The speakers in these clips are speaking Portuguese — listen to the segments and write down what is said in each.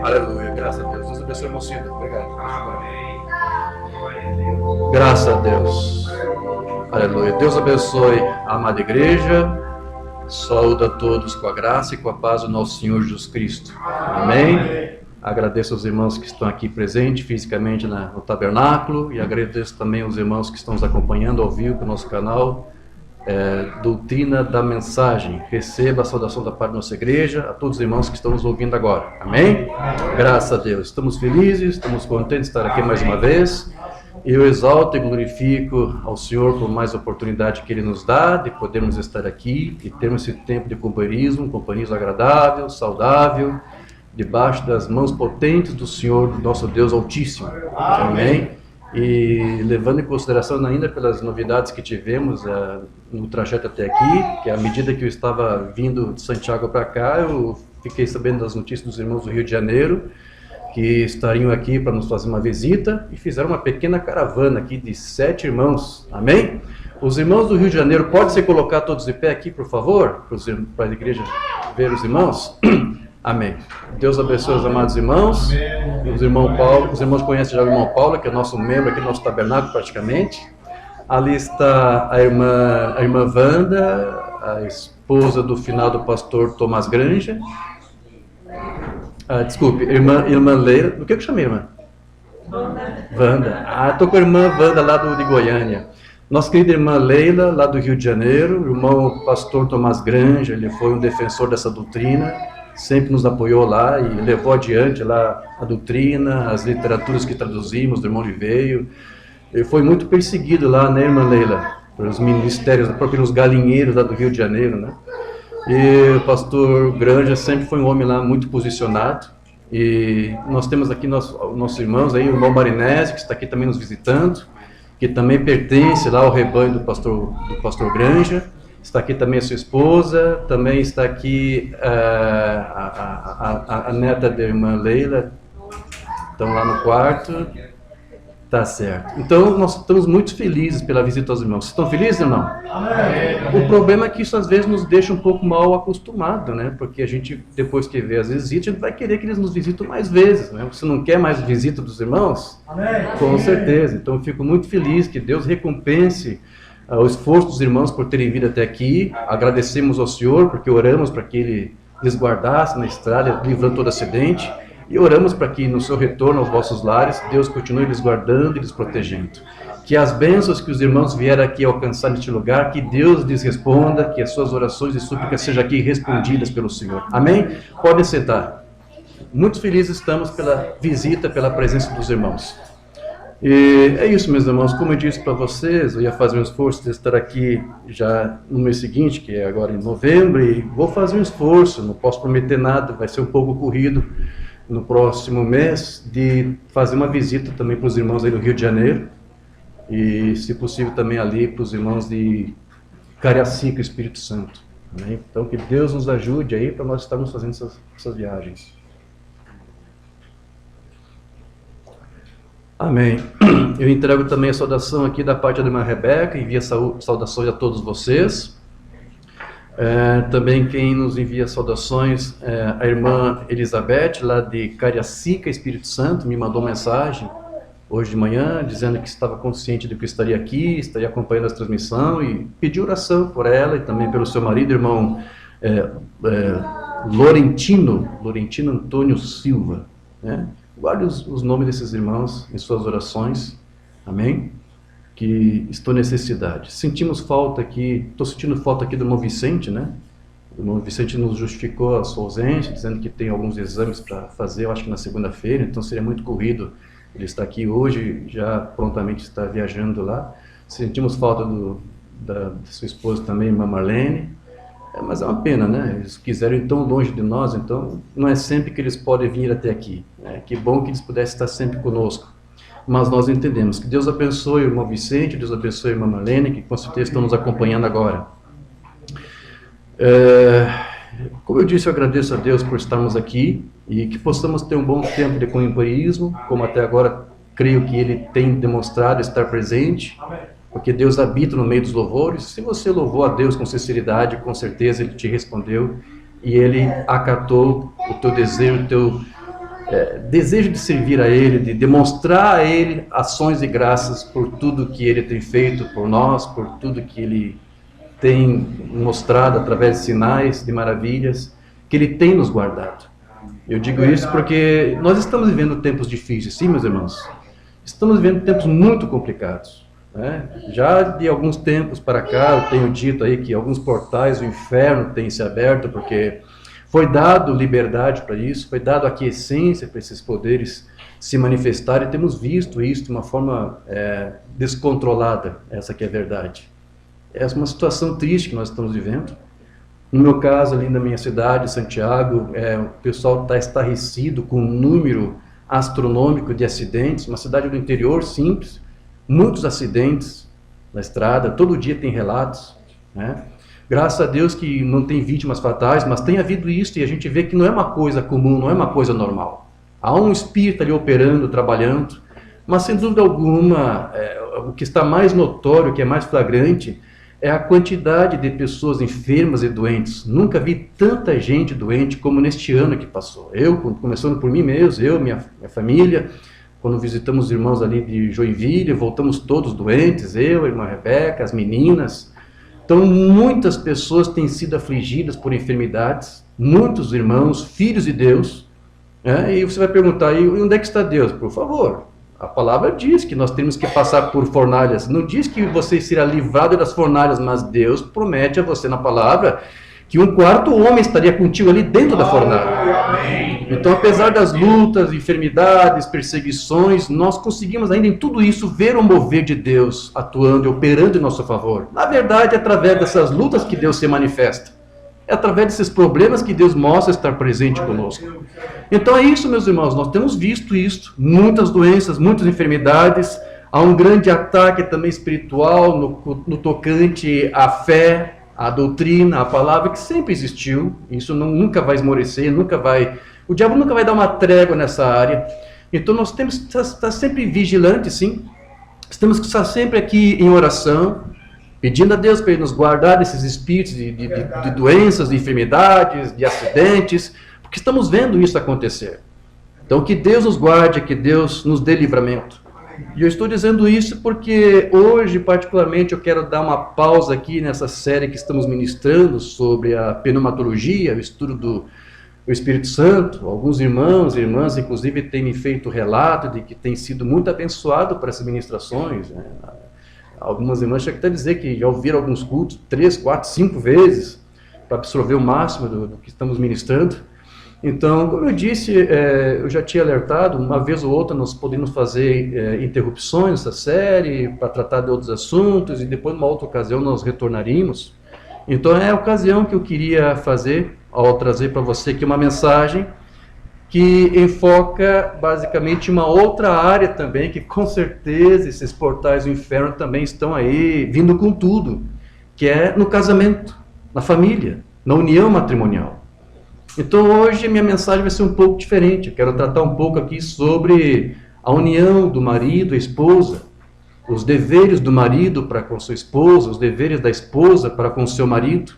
Aleluia, graças a Deus. Deus abençoe, irmão Cida. Obrigado. Graças a Deus. Aleluia. Deus abençoe a amada igreja. Saúde a todos com a graça e com a paz do nosso Senhor Jesus Cristo. Amém. Agradeço aos irmãos que estão aqui presentes fisicamente no tabernáculo e agradeço também aos irmãos que estão nos acompanhando ao vivo no nosso canal Doutrina da Mensagem. Receba a saudação da parte da nossa igreja, a todos os irmãos que estão nos ouvindo agora. Amém? Graças a Deus. Estamos felizes, estamos contentes de estar aqui mais uma vez. Eu exalto e glorifico ao Senhor por mais oportunidade que Ele nos dá de podermos estar aqui e termos esse tempo de companheirismo agradável, saudável, debaixo das mãos potentes do Senhor, do nosso Deus Altíssimo. Amém? E levando em consideração ainda pelas novidades que tivemos no trajeto até aqui, que à medida que eu estava vindo de Santiago para cá, eu fiquei sabendo das notícias dos irmãos do Rio de Janeiro, que estariam aqui para nos fazer uma visita, e fizeram uma pequena caravana aqui de 7 irmãos. Amém? Os irmãos do Rio de Janeiro, pode se colocar todos de pé aqui, por favor, para a igreja ver os irmãos? Amém. Deus abençoe os amados irmãos. Os irmãos conhecem já o irmão Paulo, que é nosso membro aqui no nosso tabernáculo praticamente. Ali está a irmã Wanda, a esposa do finado pastor Tomás Granja. Desculpe, irmã Leila. O que eu chamei, irmã? Wanda. Estou com a irmã Wanda lá de Goiânia. Nossa querida irmã Leila, lá do Rio de Janeiro. O irmão pastor Tomás Granja, ele foi um defensor dessa doutrina. Sempre nos apoiou lá e levou adiante lá a doutrina, as literaturas que traduzimos, do irmão Liveio. Ele foi muito perseguido lá, né, irmã Leila? Pelos ministérios, pelos galinheiros lá do Rio de Janeiro, né? E o pastor Granja sempre foi um homem lá muito posicionado. E nós temos aqui nossos irmãos aí, o irmão Marinese, que está aqui também nos visitando, que também pertence lá ao rebanho do pastor Granja. Está aqui também a sua esposa, também está aqui a neta da irmã Leila, estão lá no quarto, tá certo. Então, nós estamos muito felizes pela visita aos irmãos. Vocês estão felizes, irmão? Amém. O problema é que isso às vezes nos deixa um pouco mal acostumado, né? Porque a gente, depois que vê as visitas, a gente vai querer que eles nos visitem mais vezes, né? Você não quer mais visita dos irmãos? Amém. Com certeza. Então, eu fico muito feliz que Deus recompense o esforço dos irmãos por terem vindo até aqui. Agradecemos ao Senhor porque oramos para que Ele lhes guardasse na estrada, livrando todo acidente, e oramos para que no seu retorno aos vossos lares Deus continue lhes guardando e lhes protegendo, que as bênçãos que os irmãos vieram aqui alcançar neste lugar, que Deus lhes responda, que as suas orações e súplicas sejam aqui respondidas pelo Senhor. Amém? Podem sentar. Muito felizes estamos pela visita, pela presença dos irmãos. E é isso, meus irmãos. Como eu disse para vocês, eu ia fazer um esforço de estar aqui já no mês seguinte, que é agora em novembro, e vou fazer um esforço, não posso prometer nada, vai ser um pouco corrido no próximo mês, de fazer uma visita também para os irmãos aí do Rio de Janeiro, e se possível também ali para os irmãos de Cariacica, Espírito Santo. Né? Então que Deus nos ajude aí para nós estarmos fazendo essas viagens. Amém. Eu entrego também a saudação aqui da parte da irmã Rebeca, envia saudações a todos vocês. Também quem nos envia saudações é a irmã Elizabeth, lá de Cariacica, Espírito Santo, me mandou mensagem hoje de manhã, dizendo que estava consciente de que eu estaria aqui, estaria acompanhando a transmissão, e pediu oração por ela e também pelo seu marido, irmão Laurentino Antônio Silva, né? Guarde os nomes desses irmãos em suas orações, amém? Que estou em necessidade. Sentimos falta aqui, estou sentindo falta aqui do irmão Vicente, né? O irmão Vicente nos justificou a sua ausência, dizendo que tem alguns exames para fazer, eu acho que na segunda-feira, então seria muito corrido ele estar aqui hoje, já prontamente está viajando lá. Sentimos falta da sua esposa também, irmã Marlene. Mas é uma pena, né? Eles quiseram ir tão longe de nós, então não é sempre que eles podem vir até aqui. Né? Que bom que eles pudessem estar sempre conosco. mas nós entendemos. Que Deus abençoe o irmão Vicente, Deus abençoe a irmã Marlene, que com certeza estão nos acompanhando agora. Como eu disse, eu agradeço a Deus por estarmos aqui e que possamos ter um bom tempo de companheirismo, como até agora creio que Ele tem demonstrado estar presente, porque Deus habita no meio dos louvores. Se você louvou a Deus com sinceridade, com certeza Ele te respondeu e Ele acatou o teu desejo, o teu desejo de servir a Ele, de demonstrar a Ele ações e graças por tudo que Ele tem feito por nós, por tudo que Ele tem mostrado através de sinais, de maravilhas, que Ele tem nos guardado. Eu digo isso porque nós estamos vivendo tempos difíceis, sim, meus irmãos. Estamos vivendo tempos muito complicados, né? Já de alguns tempos para cá, eu tenho dito aí que alguns portais do inferno têm se aberto, porque foi dado liberdade para isso, foi dado aquiescência para esses poderes se manifestarem, e temos visto isso de uma forma descontrolada, essa que é a verdade. É uma situação triste que nós estamos vivendo. No meu caso, ali na minha cidade, Santiago, o pessoal está estarrecido com um número astronômico de acidentes, uma cidade do interior simples, muitos acidentes na estrada, todo dia tem relatos, né? Graças a Deus que não tem vítimas fatais, mas tem havido isso e a gente vê que não é uma coisa comum, não é uma coisa normal. Há um espírito ali operando, trabalhando, mas sem dúvida alguma, o que está mais notório, o que é mais flagrante, é a quantidade de pessoas enfermas e doentes. Nunca vi tanta gente doente como neste ano que passou. Eu, começando por mim mesmo, eu, minha família, quando visitamos os irmãos ali de Joinville, voltamos todos doentes, eu, a irmã Rebeca, as meninas. Então, muitas pessoas têm sido afligidas por enfermidades, muitos irmãos, filhos de Deus, né? E você vai perguntar, e onde é que está Deus? Por favor, a palavra diz que nós temos que passar por fornalhas, não diz que você será livrado das fornalhas, mas Deus promete a você na palavra que um quarto homem estaria contigo ali dentro da fornalha. Então, apesar das lutas, enfermidades, perseguições, nós conseguimos ainda em tudo isso ver o mover de Deus atuando e operando em nosso favor. Na verdade, é através dessas lutas que Deus se manifesta. É através desses problemas que Deus mostra estar presente conosco. Então é isso, meus irmãos, nós temos visto isso, muitas doenças, muitas enfermidades, há um grande ataque também espiritual no tocante à fé, à doutrina, à palavra, que sempre existiu, isso nunca vai esmorecer, o diabo nunca vai dar uma trégua nessa área. Então nós temos que estar sempre vigilantes, sim, temos que estar sempre aqui em oração, pedindo a Deus para Ele nos guardar desses espíritos de doenças, de enfermidades, de acidentes, porque estamos vendo isso acontecer. Então que Deus nos guarde, que Deus nos dê livramento. E eu estou dizendo isso porque hoje, particularmente, eu quero dar uma pausa aqui nessa série que estamos ministrando sobre a pneumatologia, o estudo do Espírito Santo. Alguns irmãos e irmãs, inclusive, têm me feito relato de que tem sido muito abençoado por essas ministrações, né? Algumas irmãs chegam até a dizer que já ouviram alguns cultos 3, 4, 5 vezes para absorver o máximo do que estamos ministrando. Então, como eu disse, eu já tinha alertado, uma vez ou outra nós podemos fazer interrupções nessa série para tratar de outros assuntos e depois, numa outra ocasião, nós retornaríamos. Então, é a ocasião que eu queria fazer ao trazer para você aqui uma mensagem que enfoca basicamente uma outra área também, que com certeza esses portais do inferno também estão aí, vindo com tudo, que é no casamento, na família, na união matrimonial. Então hoje minha mensagem vai ser um pouco diferente, eu quero tratar um pouco aqui sobre a união do marido e esposa, os deveres do marido para com sua esposa, os deveres da esposa para com seu marido,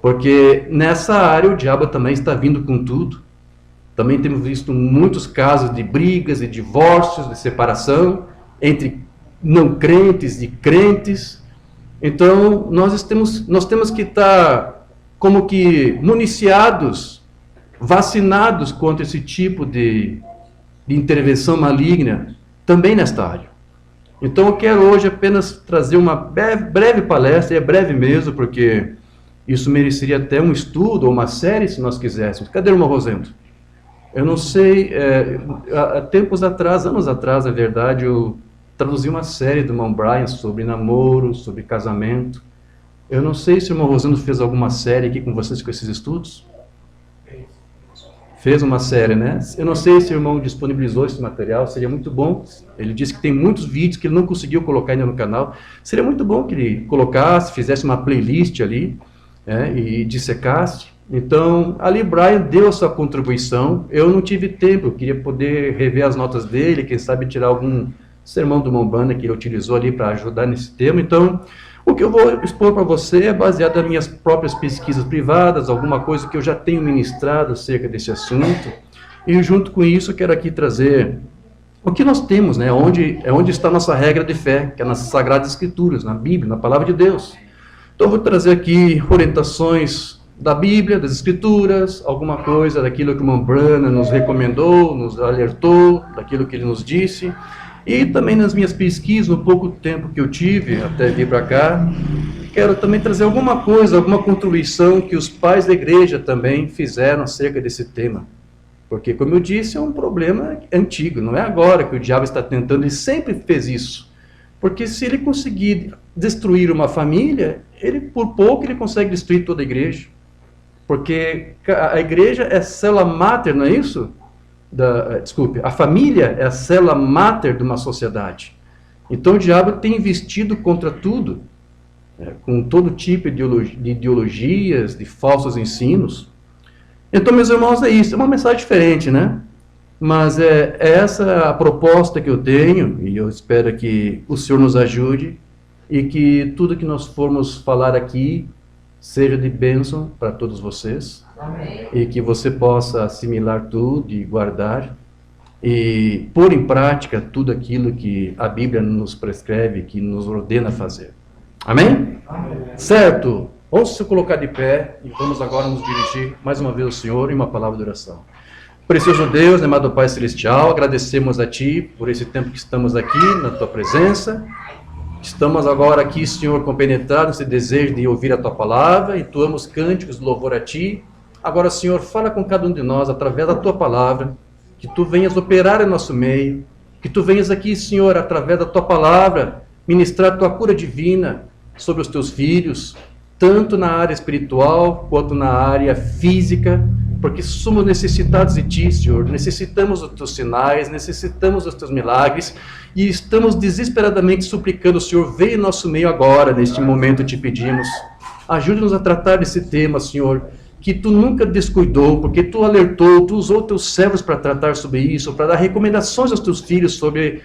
porque nessa área o diabo também está vindo com tudo. Também temos visto muitos casos de brigas e divórcios, de separação entre não crentes e crentes. Então, nós temos que estar como que municiados, vacinados contra esse tipo de intervenção maligna, também nesta área. Então, eu quero hoje apenas trazer uma breve palestra, é breve mesmo, porque isso mereceria até um estudo ou uma série, se nós quiséssemos. Cadê o irmão Rosendo? Eu não sei, há tempos atrás, anos atrás, na verdade, eu traduzi uma série do irmão Brian sobre namoro, sobre casamento. Eu não sei se o irmão Rosendo fez alguma série aqui com vocês com esses estudos. fez uma série, né? Eu não sei se o irmão disponibilizou esse material, seria muito bom. Ele disse que tem muitos vídeos que ele não conseguiu colocar ainda no canal. Seria muito bom que ele colocasse, fizesse uma playlist ali, e dissecasse. Então, ali Brian deu a sua contribuição. Eu não tive tempo, eu queria poder rever as notas dele, quem sabe tirar algum sermão do Umbanda que ele utilizou ali para ajudar nesse tema. Então, o que eu vou expor para você é baseado nas minhas próprias pesquisas privadas, alguma coisa que eu já tenho ministrado acerca desse assunto. E junto com isso, quero aqui trazer o que nós temos, né? Onde está a nossa regra de fé, que é nas Sagradas Escrituras, na Bíblia, na Palavra de Deus. Então, eu vou trazer aqui orientações da Bíblia, das Escrituras, alguma coisa daquilo que o Umbanda nos recomendou, nos alertou, daquilo que ele nos disse. E também nas minhas pesquisas, no pouco tempo que eu tive até vir para cá, quero também trazer alguma coisa, alguma contribuição que os pais da igreja também fizeram acerca desse tema. Porque, como eu disse, é um problema antigo, não é agora que o diabo está tentando, ele sempre fez isso. Porque se ele conseguir destruir uma família, por pouco ele consegue destruir toda a igreja. Porque a igreja é célula máter, não é isso? A família é a célula máter de uma sociedade. Então o diabo tem investido contra tudo, com todo tipo de ideologias, de falsos ensinos. Então, meus irmãos, é isso. É uma mensagem diferente, né? Mas é essa a proposta que eu tenho, e eu espero que o Senhor nos ajude, e que tudo que nós formos falar aqui seja de bênção para todos vocês. Amém. E que você possa assimilar tudo e guardar e pôr em prática tudo aquilo que a Bíblia nos prescreve, que nos ordena fazer. Amém? Amém. Certo? Vamos se colocar de pé e vamos agora nos dirigir mais uma vez ao Senhor em uma palavra de oração. Precioso Deus, amado Pai Celestial, agradecemos a Ti por esse tempo que estamos aqui na Tua presença. Estamos agora aqui, Senhor, compenetrados nesse desejo de ouvir a Tua palavra, entoamos cânticos de louvor a Ti. Agora, Senhor, fala com cada um de nós através da Tua palavra, que Tu venhas operar em nosso meio, que Tu venhas aqui, Senhor, através da Tua palavra, ministrar Tua cura divina sobre os Teus filhos, tanto na área espiritual quanto na área física, porque somos necessitados de Ti, Senhor, necessitamos dos Teus sinais, necessitamos dos Teus milagres, e estamos desesperadamente suplicando, Senhor, venha em nosso meio agora, neste momento te pedimos. Ajude-nos a tratar desse tema, Senhor, que Tu nunca descuidou, porque Tu alertou, Tu usou Teus servos para tratar sobre isso, para dar recomendações aos Teus filhos sobre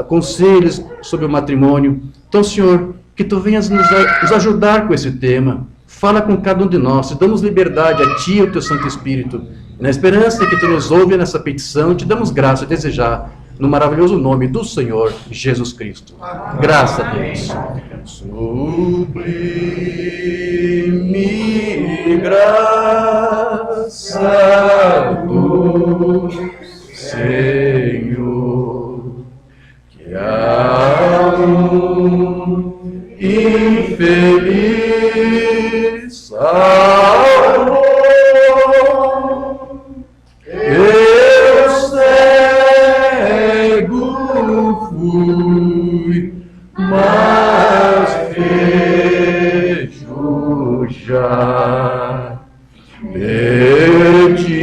conselhos sobre o matrimônio. Então, Senhor, que Tu venhas nos ajudar com esse tema. Fala com cada um de nós, te damos liberdade a Ti e ao Teu Santo Espírito. E na esperança que Tu nos ouve nessa petição, te damos graça a desejar, no maravilhoso nome do Senhor Jesus Cristo. Graças a Deus. Sublime graça do Senhor, que a infeliz salvou. Eu cego fui, mas vejo já. Perdido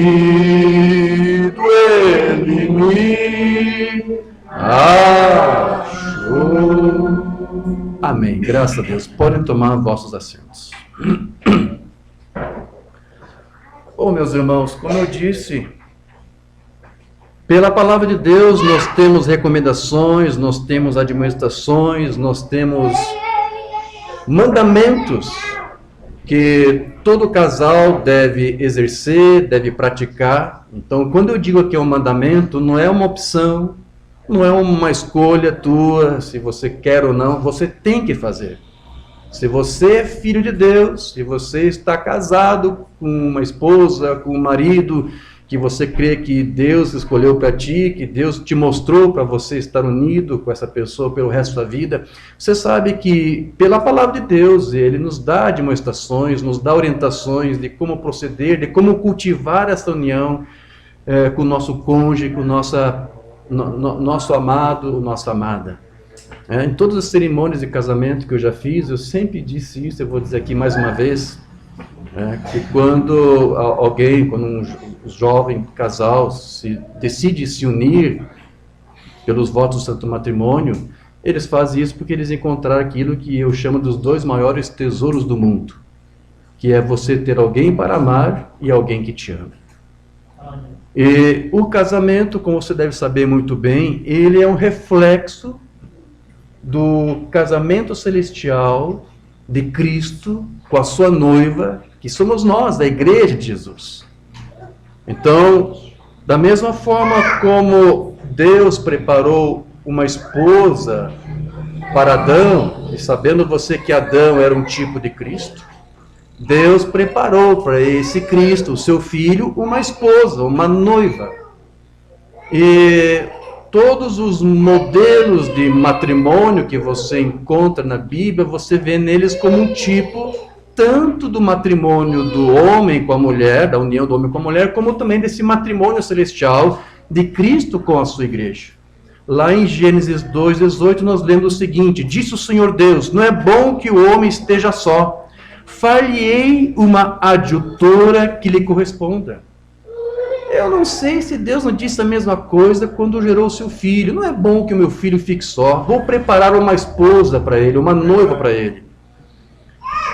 ele me achou. Amém. Graças a Deus. Podem tomar vossos assentos. Bom, meus irmãos, como eu disse, pela palavra de Deus nós temos recomendações, nós temos admoestações, nós temos mandamentos que todo casal deve exercer, deve praticar. Então, quando eu digo aqui é um mandamento, não é uma opção, não é uma escolha tua, se você quer ou não, você tem que fazer. Se você é filho de Deus, se você está casado com uma esposa, com um marido, que você crê que Deus escolheu para ti, que Deus te mostrou para você estar unido com essa pessoa pelo resto da vida, você sabe que pela palavra de Deus, Ele nos dá admoestações, nos dá orientações de como proceder, de como cultivar essa união com o nosso cônjuge, com nosso amado, nossa amada. Em todas as cerimônias de casamento que eu já fiz, eu sempre disse isso, eu vou dizer aqui mais uma vez, Que quando alguém, quando um jovem casal decide se unir pelos votos do santo matrimônio, eles fazem isso porque eles encontraram aquilo que eu chamo dos 2 maiores tesouros do mundo, que é você ter alguém para amar e alguém que te ama. E o casamento, como você deve saber muito bem, ele é um reflexo do casamento celestial de Cristo com a sua noiva, que somos nós, da igreja de Jesus. Então, da mesma forma como Deus preparou uma esposa para Adão, e sabendo você que Adão era um tipo de Cristo, Deus preparou para esse Cristo, o seu filho, uma esposa, uma noiva. E todos os modelos de matrimônio que você encontra na Bíblia, você vê neles como um tipo tanto do matrimônio do homem com a mulher, da união do homem com a mulher, como também desse matrimônio celestial de Cristo com a sua igreja. Lá em Gênesis 2:18 nós lemos o seguinte: disse o Senhor Deus, não é bom que o homem esteja só, far-lhe-ei uma adjutora que lhe corresponda. Eu não sei se Deus não disse a mesma coisa quando gerou o seu filho. Não é bom que o meu filho fique só. Vou preparar uma esposa para ele, uma noiva para ele.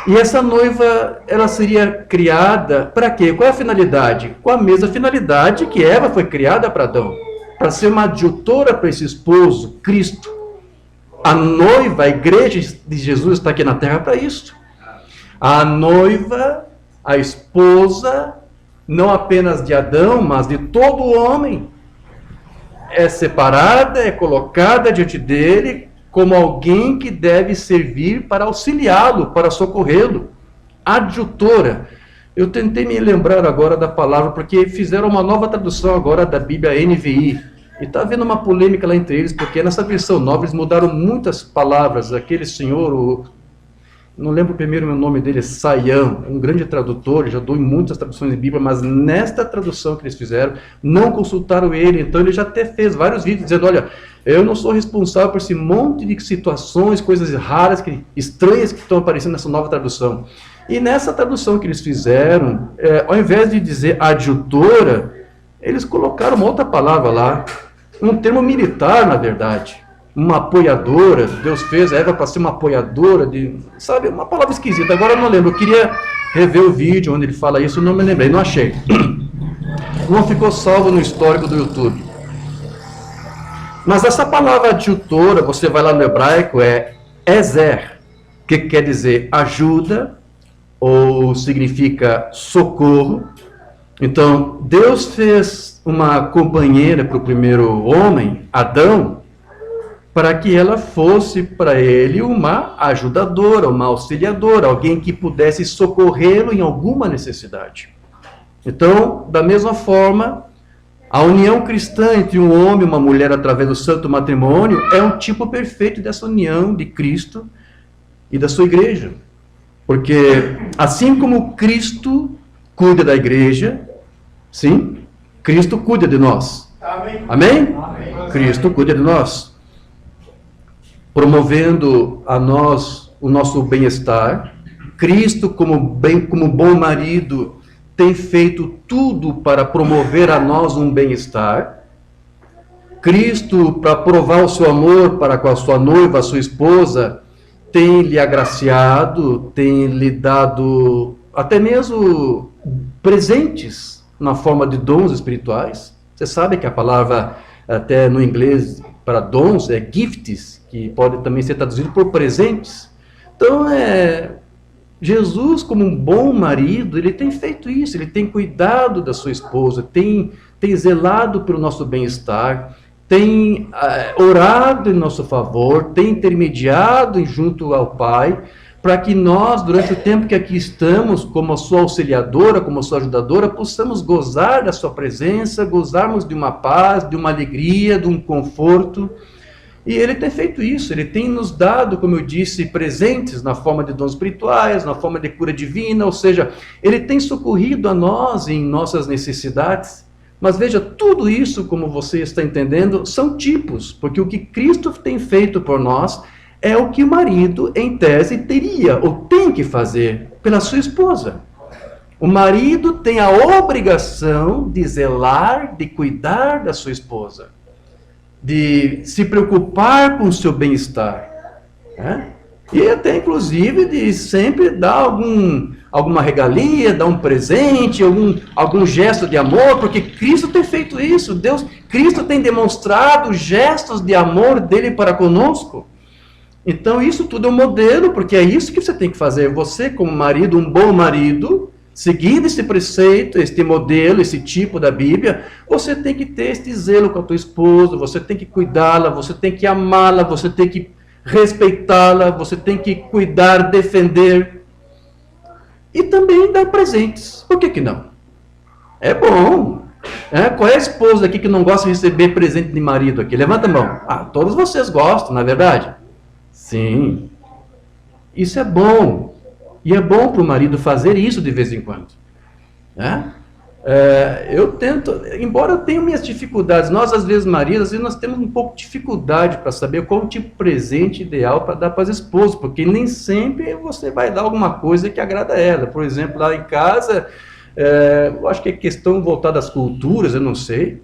E essa noiva, ela seria criada para quê? Qual é a finalidade? Com a mesma finalidade que Eva foi criada para Adão. Para ser uma adjutora para esse esposo, Cristo. A noiva, a igreja de Jesus está aqui na terra para isso. A noiva, a esposa, não apenas de Adão, mas de todo homem, é separada, é colocada diante dele como alguém que deve servir para auxiliá-lo, para socorrê-lo. Adjutora. Eu tentei me lembrar agora da palavra, porque fizeram uma nova tradução agora da Bíblia NVI. E está havendo uma polêmica lá entre eles, porque nessa versão nova eles mudaram muitas palavras. Aquele senhor, não lembro primeiro o nome dele, Sayam, um grande tradutor, já dou em muitas traduções de Bíblia, mas nesta tradução que eles fizeram, não consultaram ele, então ele já até fez vários vídeos dizendo, olha, eu não sou responsável por esse monte de situações, coisas raras, estranhas que estão aparecendo nessa nova tradução. E nessa tradução que eles fizeram, ao invés de dizer adjutora, eles colocaram uma outra palavra lá, um termo militar, na verdade. Uma apoiadora, Deus fez a Eva para ser uma apoiadora, sabe, uma palavra esquisita, agora eu não lembro, eu queria rever o vídeo onde ele fala isso, eu não me lembrei, não achei. Não ficou salvo no histórico do YouTube. Mas essa palavra adjutora, você vai lá no hebraico, é ezer, que quer dizer ajuda, ou significa socorro. Então, Deus fez uma companheira para o primeiro homem, Adão, para que ela fosse para ele uma ajudadora, uma auxiliadora, alguém que pudesse socorrê-lo em alguma necessidade. Então, da mesma forma, a união cristã entre um homem e uma mulher através do santo matrimônio é um tipo perfeito dessa união de Cristo e da sua igreja. Porque assim como Cristo cuida da igreja, sim, Cristo cuida de nós. Amém? Amém? Amém. Cristo cuida de nós, promovendo a nós o nosso bem-estar. Cristo, como bom marido, tem feito tudo para promover a nós um bem-estar. Cristo, para provar o seu amor para com a sua noiva, a sua esposa, tem lhe agraciado, tem lhe dado até mesmo presentes na forma de dons espirituais. Você sabe que a palavra, até no inglês, para dons é gifts, que pode também ser traduzido por presentes. Então, Jesus, como um bom marido, ele tem feito isso, ele tem cuidado da sua esposa, tem zelado pelo nosso bem-estar, tem orado em nosso favor, tem intermediado junto ao Pai, para que nós, durante o tempo que aqui estamos, como a sua auxiliadora, como a sua ajudadora, possamos gozar da sua presença, gozarmos de uma paz, de uma alegria, de um conforto. E ele tem feito isso, ele tem nos dado, como eu disse, presentes na forma de dons espirituais, na forma de cura divina, ou seja, ele tem socorrido a nós em nossas necessidades. Mas veja, tudo isso, como você está entendendo, são tipos, porque o que Cristo tem feito por nós é o que o marido, em tese, teria ou tem que fazer pela sua esposa. O marido tem a obrigação de zelar, de cuidar da sua esposa, de se preocupar com o seu bem-estar, né? E até, inclusive, de sempre dar alguma regalia, dar um presente, algum gesto de amor, porque Cristo tem feito isso. Cristo tem demonstrado gestos de amor dele para conosco. Então, isso tudo é um modelo, porque é isso que você tem que fazer. Você, como marido, um bom marido, seguindo esse preceito, este modelo, esse tipo da Bíblia, você tem que ter este zelo com a tua esposa, você tem que cuidá-la, você tem que amá-la, você tem que respeitá-la, você tem que cuidar, defender e também dar presentes. Por que não? É bom. Qual é a esposa aqui que não gosta de receber presente de marido aqui? Levanta a mão. Todos vocês gostam, não é verdade? Sim. Isso é bom. E é bom para o marido fazer isso de vez em quando. Eu tento, embora eu tenha minhas dificuldades, nós às vezes maridos, nós temos um pouco de dificuldade para saber qual o tipo de presente ideal para dar para as esposas, porque nem sempre você vai dar alguma coisa que agrada a ela. Por exemplo, lá em casa, eu acho que é questão voltada às culturas, eu não sei.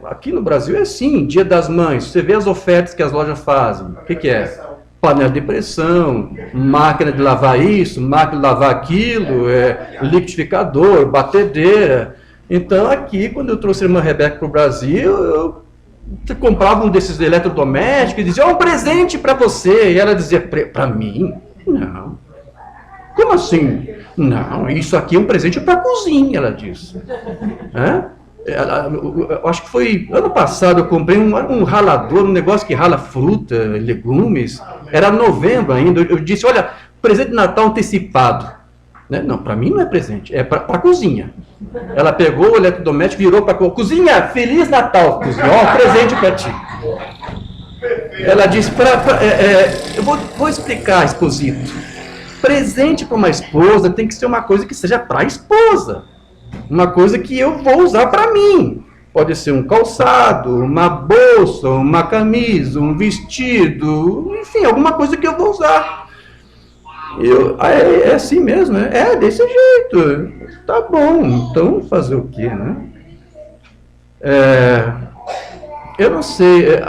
Aqui no Brasil é assim, Dia das Mães, você vê as ofertas que as lojas fazem, o que é? Panela de pressão, máquina de lavar isso, máquina de lavar aquilo, liquidificador, batedeira. Então aqui, quando eu trouxe a irmã Rebeca para o Brasil, eu comprava um desses eletrodomésticos e dizia, um presente para você. E ela dizia, para mim? Não. Como assim? Não, isso aqui é um presente para a cozinha, ela disse. Eu acho que foi ano passado, eu comprei um ralador, um negócio que rala fruta, legumes. Era novembro ainda. Eu disse, olha, presente de Natal antecipado. Não, para mim não é presente, é para a cozinha. Ela pegou o eletrodoméstico, virou para a cozinha, Feliz Natal, cozinha, presente para ti. Ela disse, eu vou explicar, Exposito. Presente para uma esposa tem que ser uma coisa que seja para a esposa. Uma coisa que eu vou usar para mim. Pode ser um calçado, uma bolsa, uma camisa, um vestido, enfim, alguma coisa que eu vou usar. É assim mesmo, né? É desse jeito. Tá bom, então fazer o quê, né? Eu não sei,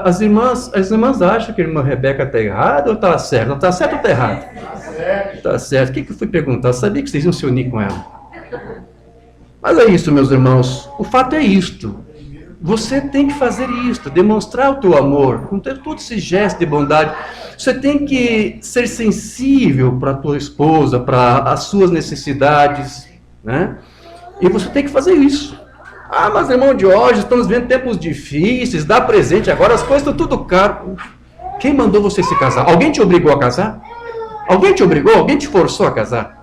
as irmãs acham que a irmã Rebeca está errada ou está certa? Está certo ou está errado? Está certo. O que eu fui perguntar? Eu sabia que vocês iam se unir com ela. Mas é isso, meus irmãos, o fato é isto. Você tem que fazer isto, demonstrar o teu amor, com todo esse gesto de bondade. Você tem que ser sensível para a tua esposa, para as suas necessidades, né? E você tem que fazer isso. Mas irmão de hoje, estamos vendo tempos difíceis, dá presente agora, as coisas estão tudo caro. Quem mandou você se casar? Alguém te obrigou a casar? Alguém te obrigou? Alguém te forçou a casar?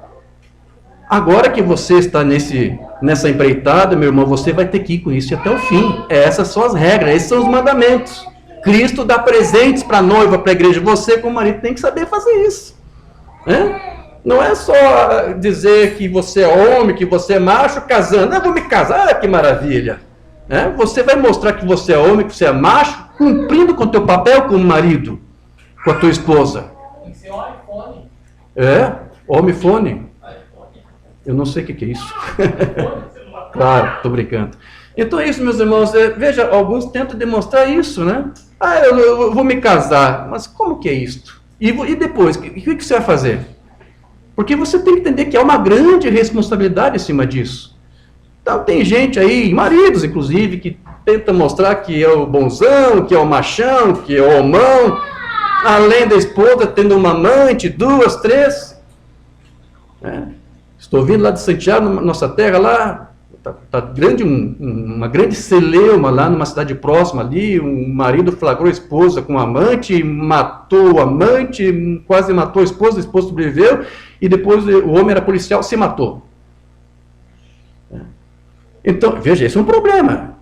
Agora que você está nessa empreitada, meu irmão, você vai ter que ir com isso até o fim. Essas são as regras, esses são os mandamentos. Cristo dá presentes para a noiva, para a igreja. Você, como marido, tem que saber fazer isso. Não é só dizer que você é homem, que você é macho, casando. Eu vou me casar, que maravilha. Você vai mostrar que você é homem, que você é macho, cumprindo com o teu papel como marido, com a tua esposa. Tem que ser um iPhone. Homem-fone. Eu não sei o que é isso. Claro, estou brincando. Então é isso, meus irmãos. Veja, alguns tentam demonstrar isso, né? Eu vou me casar. Mas como que é isto? E depois, o que você vai fazer? Porque você tem que entender que há uma grande responsabilidade em cima disso. Então tem gente aí, maridos inclusive, que tenta mostrar que é o bonzão, que é o machão, que é o homão. Além da esposa, tendo uma amante, 2, 3. Estou vindo lá de Santiago, nossa terra lá, tá grande, uma grande celeuma lá numa cidade próxima ali, um marido flagrou a esposa com um amante, matou o amante, quase matou a esposa sobreviveu, e depois o homem era policial, se matou. Então, veja, esse é um problema.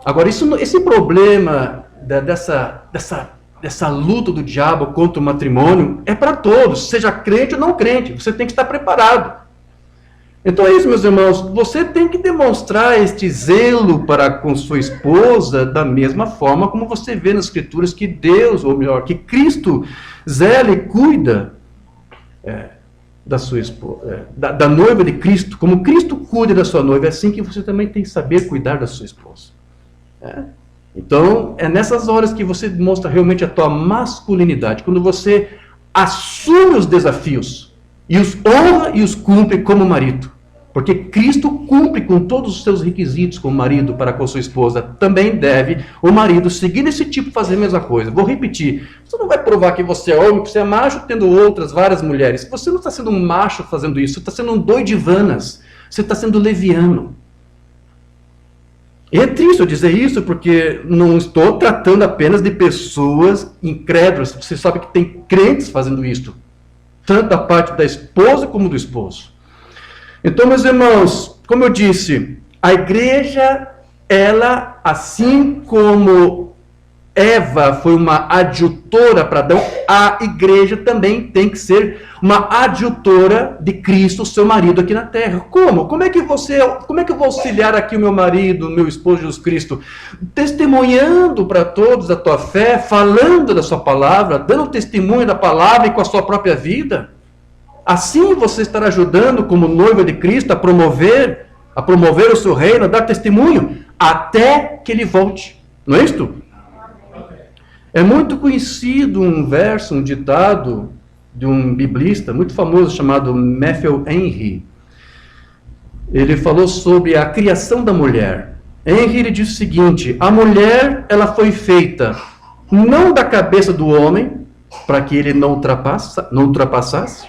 Agora, esse problema dessa luta do diabo contra o matrimônio é para todos, seja crente ou não crente, você tem que estar preparado. Então é isso, meus irmãos, você tem que demonstrar este zelo para com sua esposa da mesma forma como você vê nas Escrituras que Deus, ou melhor, que Cristo zela e cuida da sua esposa, da noiva de Cristo, como Cristo cuida da sua noiva, é assim que você também tem que saber cuidar da sua esposa. Então, é nessas horas que você demonstra realmente a tua masculinidade, quando você assume os desafios e os honra e os cumpre como marido. Porque Cristo cumpre com todos os seus requisitos como marido para com sua esposa. Também deve o marido, seguir esse tipo, fazer a mesma coisa. Vou repetir. Você não vai provar que você é homem, que você é macho, tendo várias mulheres. Você não está sendo um macho fazendo isso. Você está sendo um doidivanas. Você está sendo leviano. E é triste eu dizer isso, porque não estou tratando apenas de pessoas incrédulas. Você sabe que tem crentes fazendo isso. Tanto da parte da esposa como do esposo. Então, meus irmãos, como eu disse, a igreja, ela, assim como Eva foi uma adjutora para Adão, a igreja também tem que ser uma adjutora de Cristo, seu marido aqui na terra. Como? Como é que eu vou auxiliar aqui o meu marido, o meu esposo Jesus Cristo? Testemunhando para todos a tua fé, falando da sua palavra, dando testemunho da palavra e com a sua própria vida. Assim você estará ajudando como noiva de Cristo a promover o seu reino, a dar testemunho, até que ele volte. Não é isto? É muito conhecido um verso, um ditado de um biblista muito famoso chamado Matthew Henry. Ele falou sobre a criação da mulher. Henry ele diz o seguinte: a mulher ela foi feita não da cabeça do homem, para que ele não ultrapassasse,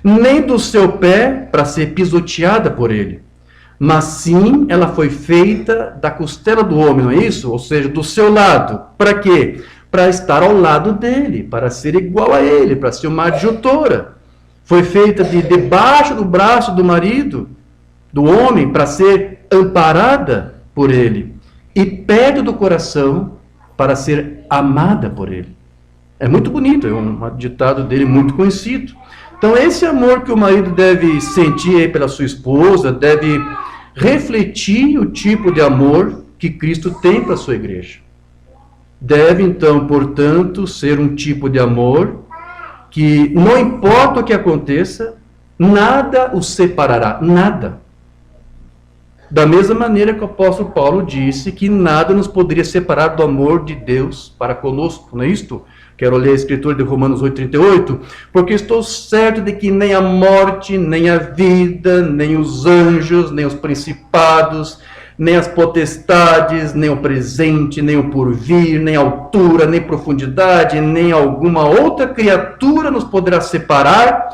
nem do seu pé para ser pisoteada por ele, mas sim ela foi feita da costela do homem, não é isso? Ou seja, do seu lado. Para quê? Para estar ao lado dele, para ser igual a ele, para ser uma adjutora. Foi feita de debaixo do braço do marido, do homem, para ser amparada por ele, e perto do coração, para ser amada por ele. É muito bonito, é um ditado dele muito conhecido. Então, esse amor que o marido deve sentir aí pela sua esposa, deve refletir o tipo de amor que Cristo tem para a sua igreja. Deve, então, portanto, ser um tipo de amor que, não importa o que aconteça, nada o separará, nada. Da mesma maneira que o apóstolo Paulo disse que nada nos poderia separar do amor de Deus para conosco, não é isto? Quero ler a escritura de Romanos 8,38, porque estou certo de que nem a morte, nem a vida, nem os anjos, nem os principados, nem as potestades, nem o presente, nem o porvir, nem a altura, nem profundidade, nem alguma outra criatura nos poderá separar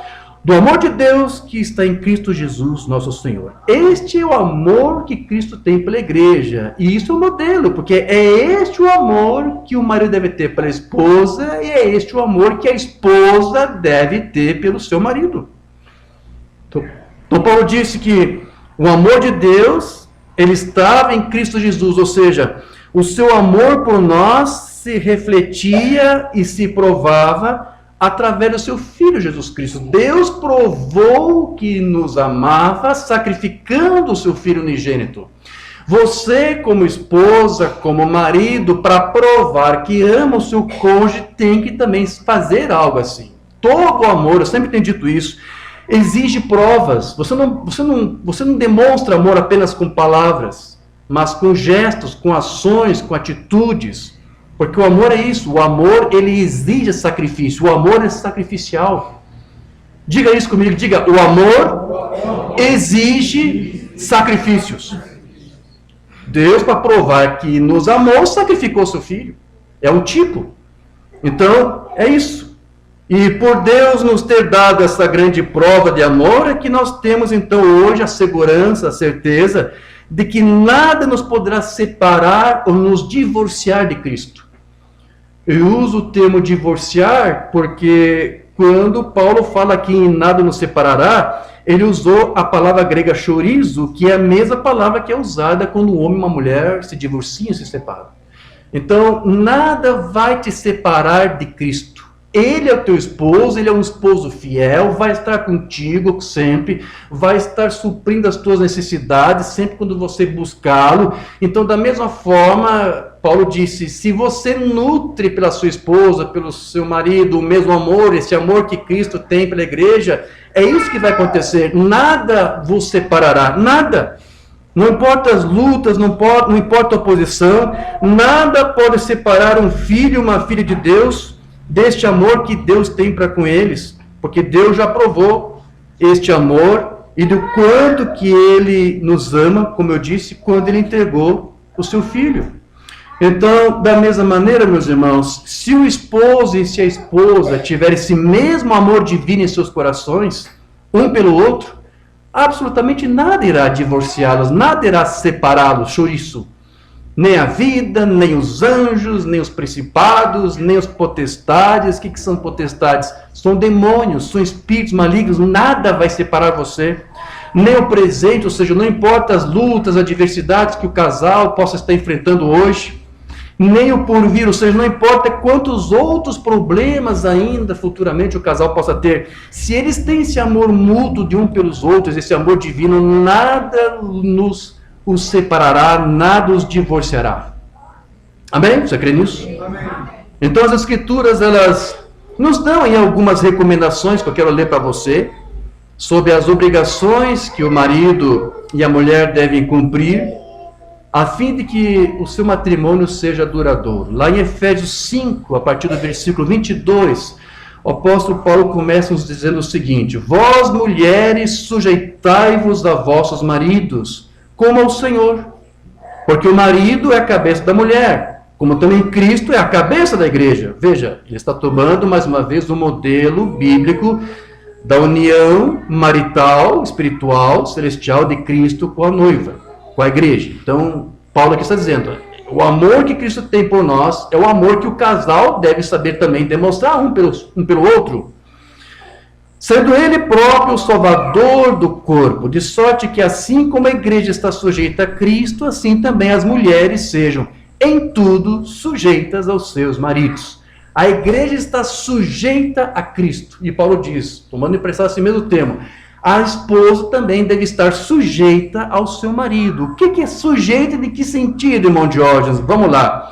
do amor de Deus que está em Cristo Jesus, nosso Senhor. Este é o amor que Cristo tem pela igreja. E isso é o modelo, porque é este o amor que o marido deve ter pela esposa e é este o amor que a esposa deve ter pelo seu marido. Então Paulo disse que o amor de Deus, ele estava em Cristo Jesus, ou seja, o seu amor por nós se refletia e se provava através do seu Filho Jesus Cristo. Deus provou que nos amava, sacrificando o seu Filho unigênito. Você, como esposa, como marido, para provar que ama o seu cônjuge, tem que também fazer algo assim. Todo amor, eu sempre tenho dito isso, exige provas. Você não demonstra amor apenas com palavras, mas com gestos, com ações, com atitudes. Porque o amor é isso, o amor ele exige sacrifício, o amor é sacrificial. Diga isso comigo, diga, o amor exige sacrifícios. Deus, para provar que nos amou, sacrificou seu filho. É um tipo. Então, é isso. E por Deus nos ter dado essa grande prova de amor, é que nós temos então hoje a segurança, a certeza de que nada nos poderá separar ou nos divorciar de Cristo. Eu uso o termo divorciar porque quando Paulo fala aqui em nada nos separará, ele usou a palavra grega chorizo, que é a mesma palavra que é usada quando um homem e uma mulher se divorciam e se separam. Então, nada vai te separar de Cristo. Ele é o teu esposo, ele é um esposo fiel, vai estar contigo sempre, vai estar suprindo as tuas necessidades sempre quando você buscá-lo. Então, da mesma forma, Paulo disse, se você nutre pela sua esposa, pelo seu marido, o mesmo amor, esse amor que Cristo tem pela igreja, é isso que vai acontecer. Nada vos separará, nada. Não importa as lutas, não importa a oposição, nada pode separar um filho, uma filha de Deus, deste amor que Deus tem para com eles, porque Deus já provou este amor e do quanto que Ele nos ama, como eu disse, quando Ele entregou o seu Filho. Então, da mesma maneira, meus irmãos, se o esposo e se a esposa tiverem esse mesmo amor divino em seus corações, um pelo outro, absolutamente nada irá divorciá-los, nada irá separá-los, chouriço. Nem a vida, nem os anjos, nem os principados, nem os potestades. O que são potestades? São demônios, são espíritos malignos, nada vai separar você. Nem o presente, ou seja, não importa as lutas, as adversidades que o casal possa estar enfrentando hoje, nem o porvir, ou seja, não importa quantos outros problemas ainda futuramente o casal possa ter. Se eles têm esse amor mútuo de um pelos outros, esse amor divino, nada os separará, nada os divorciará. Amém? Você crê nisso? Amém. Então as Escrituras, elas nos dão aí algumas recomendações que eu quero ler para você, sobre as obrigações que o marido e a mulher devem cumprir, a fim de que o seu matrimônio seja duradouro. Lá em Efésios 5, a partir do versículo 22, o apóstolo Paulo começa nos dizendo o seguinte: vós, mulheres, sujeitai-vos a vossos maridos, como ao Senhor, porque o marido é a cabeça da mulher, como também Cristo é a cabeça da igreja. Veja, ele está tomando mais uma vez o modelo bíblico da união marital, espiritual, celestial de Cristo com a noiva, com a igreja. Então, Paulo aqui está dizendo, o amor que Cristo tem por nós é o amor que o casal deve saber também demonstrar um pelo outro, sendo ele próprio o salvador do corpo, de sorte que assim como a igreja está sujeita a Cristo, assim também as mulheres sejam em tudo sujeitas aos seus maridos. A igreja está sujeita a Cristo. E Paulo diz, tomando emprestado esse mesmo termo, a esposa também deve estar sujeita ao seu marido. O que é sujeita? De que sentido, irmão Diógenes? Vamos lá.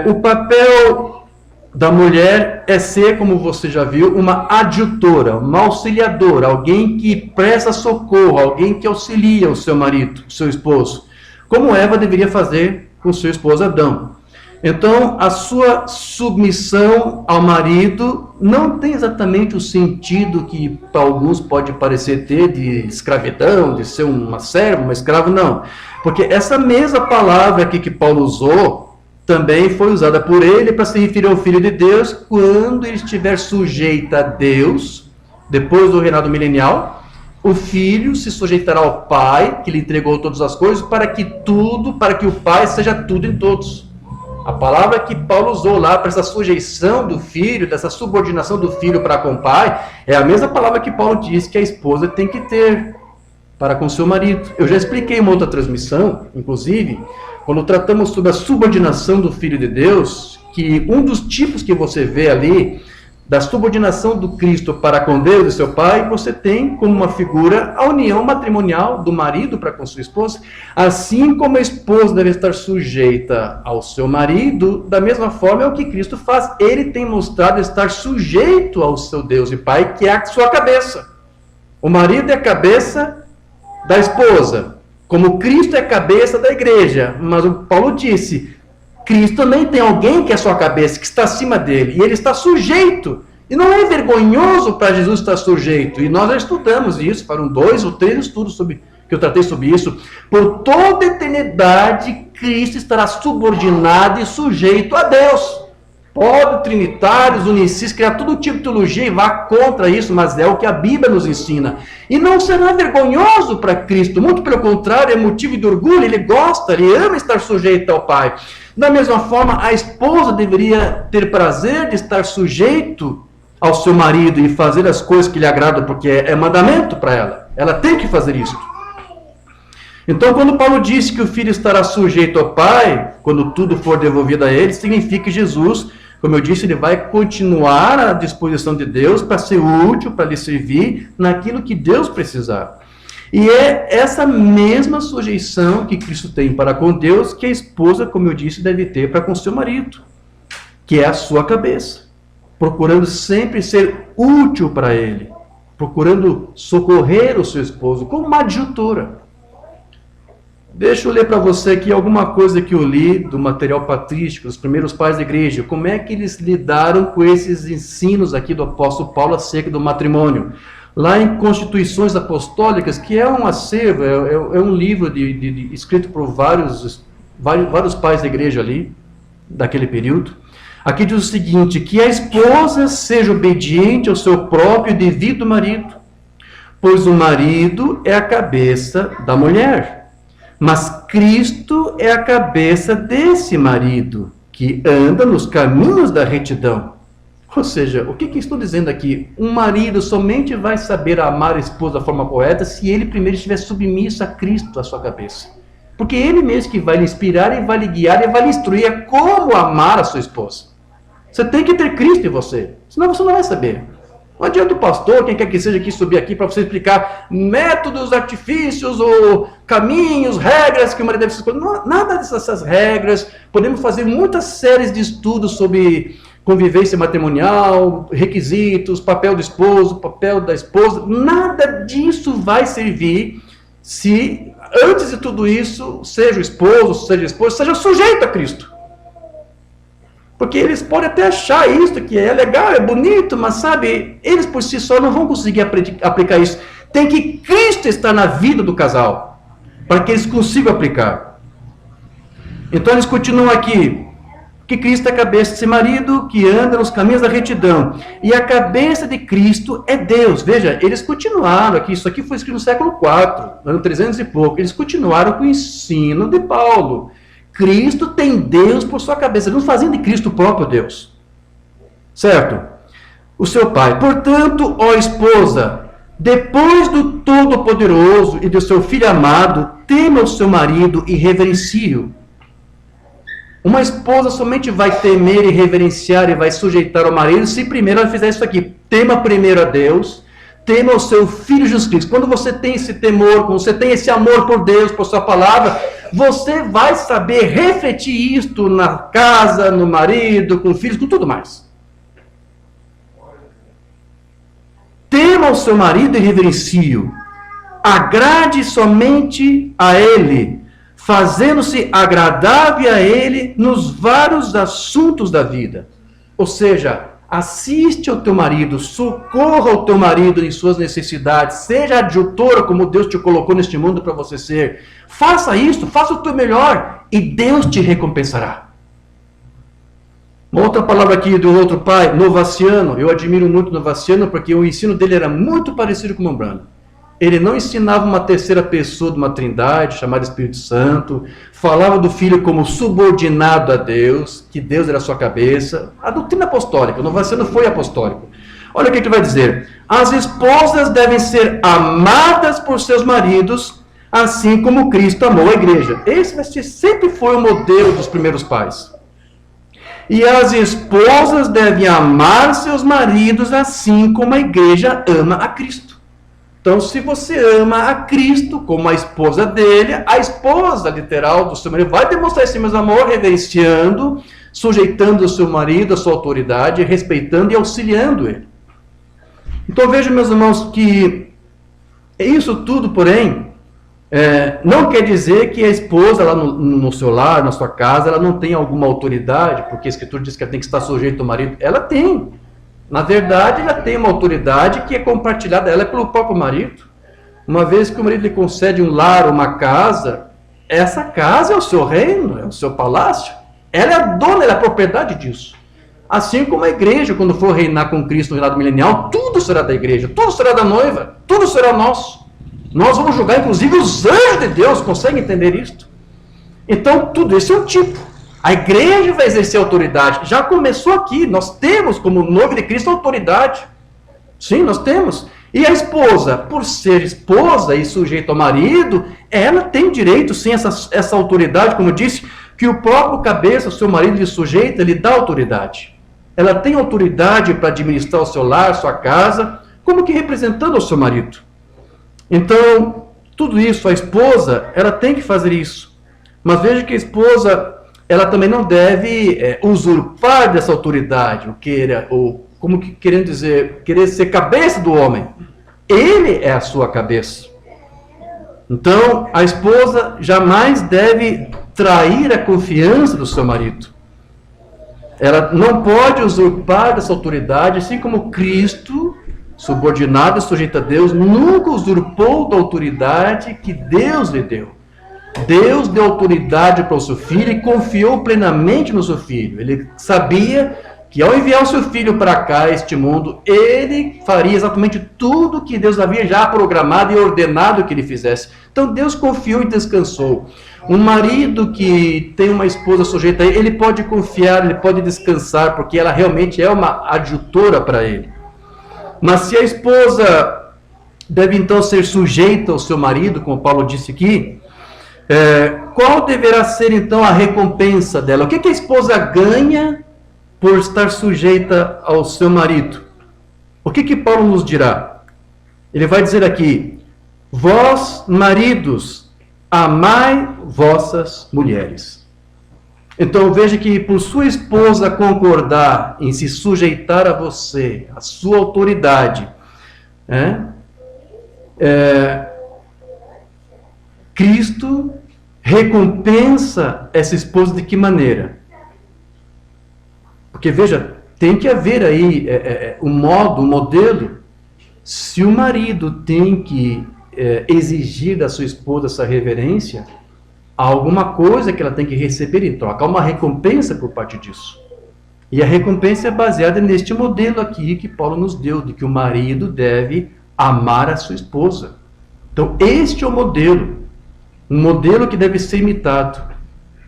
O papel da mulher é ser, como você já viu, uma adjutora, uma auxiliadora, alguém que presta socorro, alguém que auxilia o seu marido, o seu esposo, como Eva deveria fazer com seu esposo Adão. Então, a sua submissão ao marido não tem exatamente o sentido que para alguns pode parecer ter de escravidão, de ser uma serva, uma escrava, não. Porque essa mesma palavra aqui que Paulo usou, também foi usada por ele para se referir ao Filho de Deus quando ele estiver sujeito a Deus, depois do reinado milenial. O Filho se sujeitará ao Pai, que lhe entregou todas as coisas, para que o Pai seja tudo em todos. A palavra que Paulo usou lá para essa sujeição do Filho, dessa subordinação do Filho para com o Pai, é a mesma palavra que Paulo diz que a esposa tem que ter para com seu marido. Eu já expliquei em uma outra transmissão, inclusive, quando tratamos sobre a subordinação do Filho de Deus, que um dos tipos que você vê ali, da subordinação do Cristo para com Deus e seu Pai, você tem como uma figura a união matrimonial do marido para com sua esposa. Assim como a esposa deve estar sujeita ao seu marido, da mesma forma é o que Cristo faz. Ele tem mostrado estar sujeito ao seu Deus e Pai, que é a sua cabeça. O marido é a cabeça da esposa, como Cristo é a cabeça da igreja. Mas o Paulo disse, Cristo também tem alguém que é a sua cabeça, que está acima dele, e ele está sujeito. E não é vergonhoso para Jesus estar sujeito. E nós já estudamos isso, foram 2 ou 3 estudos que eu tratei sobre isso. Por toda a eternidade, Cristo estará subordinado e sujeito a Deus. Pode trinitários, unicis, criar todo tipo de teologia e vá contra isso, mas é o que a Bíblia nos ensina. E não será vergonhoso para Cristo, muito pelo contrário, é motivo de orgulho, ele gosta, ele ama estar sujeito ao Pai. Da mesma forma, a esposa deveria ter prazer de estar sujeito ao seu marido e fazer as coisas que lhe agradam, porque é mandamento para ela. Ela tem que fazer isso. Então, quando Paulo disse que o filho estará sujeito ao pai, quando tudo for devolvido a ele, significa que Jesus Como eu disse, ele vai continuar à disposição de Deus para ser útil, para lhe servir naquilo que Deus precisar. E é essa mesma sujeição que Cristo tem para com Deus que a esposa, como eu disse, deve ter para com seu marido, que é a sua cabeça, procurando sempre ser útil para ele, procurando socorrer o seu esposo como uma adjutora. Deixa eu ler para você aqui alguma coisa que eu li do material patrístico, dos primeiros pais da igreja, como é que eles lidaram com esses ensinos aqui do apóstolo Paulo acerca do matrimônio. Lá em Constituições Apostólicas, que é um acervo, é um livro escrito por vários pais da igreja ali, daquele período. Aqui diz o seguinte, que a esposa seja obediente ao seu próprio e devido marido, pois o marido é a cabeça da mulher. Mas Cristo é a cabeça desse marido, que anda nos caminhos da retidão. Ou seja, o que estou dizendo aqui? Um marido somente vai saber amar a esposa da forma correta se ele primeiro estiver submisso a Cristo, a sua cabeça. Porque ele mesmo que vai lhe inspirar e vai lhe guiar e vai lhe instruir a como amar a sua esposa. Você tem que ter Cristo em você, senão você não vai saber. Não adianta o pastor, quem quer que seja, aqui subir aqui para você explicar métodos, artifícios ou caminhos, regras que o marido deve se escolher. Nada dessas regras. Podemos fazer muitas séries de estudos sobre convivência matrimonial, requisitos, papel do esposo, papel da esposa. Nada disso vai servir se, antes de tudo isso, seja o esposo, seja a esposa, seja sujeito a Cristo. Porque eles podem até achar isso, que é legal, é bonito, mas sabe, eles por si só não vão conseguir aplicar isso. Tem que Cristo estar na vida do casal, para que eles consigam aplicar. Então eles continuam aqui, que Cristo é a cabeça desse marido, que anda nos caminhos da retidão. E a cabeça de Cristo é Deus. Veja, eles continuaram aqui, isso aqui foi escrito no século IV, ano 300 e pouco, eles continuaram com o ensino de Paulo. Cristo tem Deus por sua cabeça. Eles não faziam de Cristo o próprio Deus. Certo? O seu pai. Portanto, ó esposa, depois do Todo-Poderoso e do seu filho amado, tema o seu marido e reverencie-o. Uma esposa somente vai temer e reverenciar e vai sujeitar ao marido se primeiro ela fizer isso aqui. Tema primeiro a Deus. Tema o seu Filho Jesus Cristo. Quando você tem esse temor, quando você tem esse amor por Deus, por sua palavra, você vai saber refletir isto na casa, no marido, com filhos, com tudo mais. Tema o seu marido e reverencie-o. Agrade somente a ele, fazendo-se agradável a ele nos vários assuntos da vida. Ou seja, assiste ao teu marido, socorra ao teu marido em suas necessidades, seja adjutora como Deus te colocou neste mundo para você ser. Faça isso, faça o teu melhor e Deus te recompensará. Uma outra palavra aqui do outro pai, Novaciano. Eu admiro muito Novaciano porque o ensino dele era muito parecido com o Mombrano. Ele não ensinava uma terceira pessoa de uma trindade, chamada Espírito Santo. Falava do filho como subordinado a Deus, que Deus era a sua cabeça. A doutrina apostólica, o Novaciano foi apostólico. Olha o que ele vai dizer. As esposas devem ser amadas por seus maridos, assim como Cristo amou a igreja. Esse sempre foi o modelo dos primeiros pais. E as esposas devem amar seus maridos, assim como a igreja ama a Cristo. Então, se você ama a Cristo como a esposa dele, a esposa literal do seu marido vai demonstrar esse mesmo amor, reverenciando, sujeitando o seu marido, a sua autoridade, respeitando e auxiliando ele. Então, vejam, meus irmãos, que isso tudo, porém, não quer dizer que a esposa lá no seu lar, na sua casa, ela não tem alguma autoridade, porque a Escritura diz que ela tem que estar sujeita ao marido. Ela tem. Na verdade, ela tem uma autoridade que é compartilhada ela pelo próprio marido. Uma vez que o marido lhe concede um lar, uma casa, essa casa é o seu reino, é o seu palácio. Ela é a dona, ela é a propriedade disso. Assim como a igreja, quando for reinar com Cristo no reinado milenial, tudo será da igreja, tudo será da noiva, tudo será nosso. Nós vamos julgar, inclusive, os anjos de Deus. Consegue entender isto? Então, tudo isso é um tipo. A igreja vai exercer autoridade. Já começou aqui. Nós temos, como noiva de Cristo, autoridade. Sim, nós temos. E a esposa, por ser esposa e sujeita ao marido, ela tem direito, sim, essa autoridade, como eu disse, que o próprio cabeça, o seu marido lhe sujeita, lhe dá autoridade. ela tem autoridade para administrar o seu lar, sua casa, como que representando o seu marido. Então, tudo isso, a esposa, ela tem que fazer isso. Mas veja que a esposa, ela também não deve usurpar dessa autoridade, ou como que querendo dizer, querer ser cabeça do homem. Ele é a sua cabeça. Então, a esposa jamais deve trair a confiança do seu marido. Ela não pode usurpar dessa autoridade, assim como Cristo, subordinado e sujeito a Deus, nunca usurpou da autoridade que Deus lhe deu. Deus deu autoridade para o seu filho e confiou plenamente no seu filho. Ele sabia que ao enviar o seu filho para cá, este mundo, ele faria exatamente tudo que Deus havia já programado e ordenado que ele fizesse. Então Deus confiou e descansou. Um marido que tem uma esposa sujeita a ele pode confiar, ele pode descansar, porque ela realmente é uma adjutora para ele. Mas se a esposa deve então ser sujeita ao seu marido, como Paulo disse aqui, qual deverá ser então a recompensa dela? O que a esposa ganha por estar sujeita ao seu marido? O que Paulo nos dirá? Ele vai dizer aqui: vós, maridos, amai vossas mulheres. Então veja que por sua esposa concordar em se sujeitar a você, a sua autoridade, Cristo recompensa essa esposa de que maneira? Porque veja, tem que haver aí um modelo. Se o marido tem que exigir da sua esposa essa reverência, há alguma coisa que ela tem que receber em troca, há uma recompensa por parte disso. E a recompensa é baseada neste modelo aqui que Paulo nos deu, de que o marido deve amar a sua esposa. Então este é o modelo, um modelo que deve ser imitado,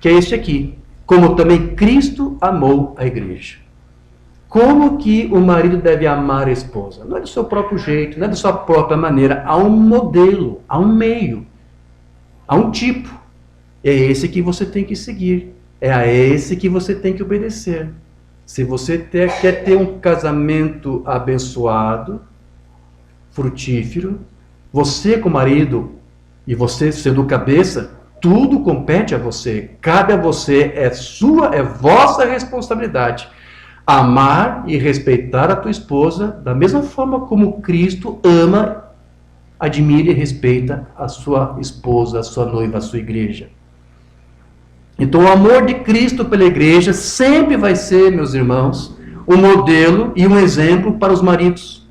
que é este aqui, como também Cristo amou a igreja. Como que o marido deve amar a esposa? Não é do seu próprio jeito, não é da sua própria maneira. Há um modelo, há um meio, há um tipo. É esse que você tem que seguir. É a esse que você tem que obedecer. Se você quer ter um casamento abençoado, frutífero, você como marido e você sendo cabeça, tudo compete a você. Cabe a você, é vossa responsabilidade. Amar e respeitar a tua esposa da mesma forma como Cristo ama, admira e respeita a sua esposa, a sua noiva, a sua igreja. Então o amor de Cristo pela igreja sempre vai ser, meus irmãos, um modelo e um exemplo para os maridos.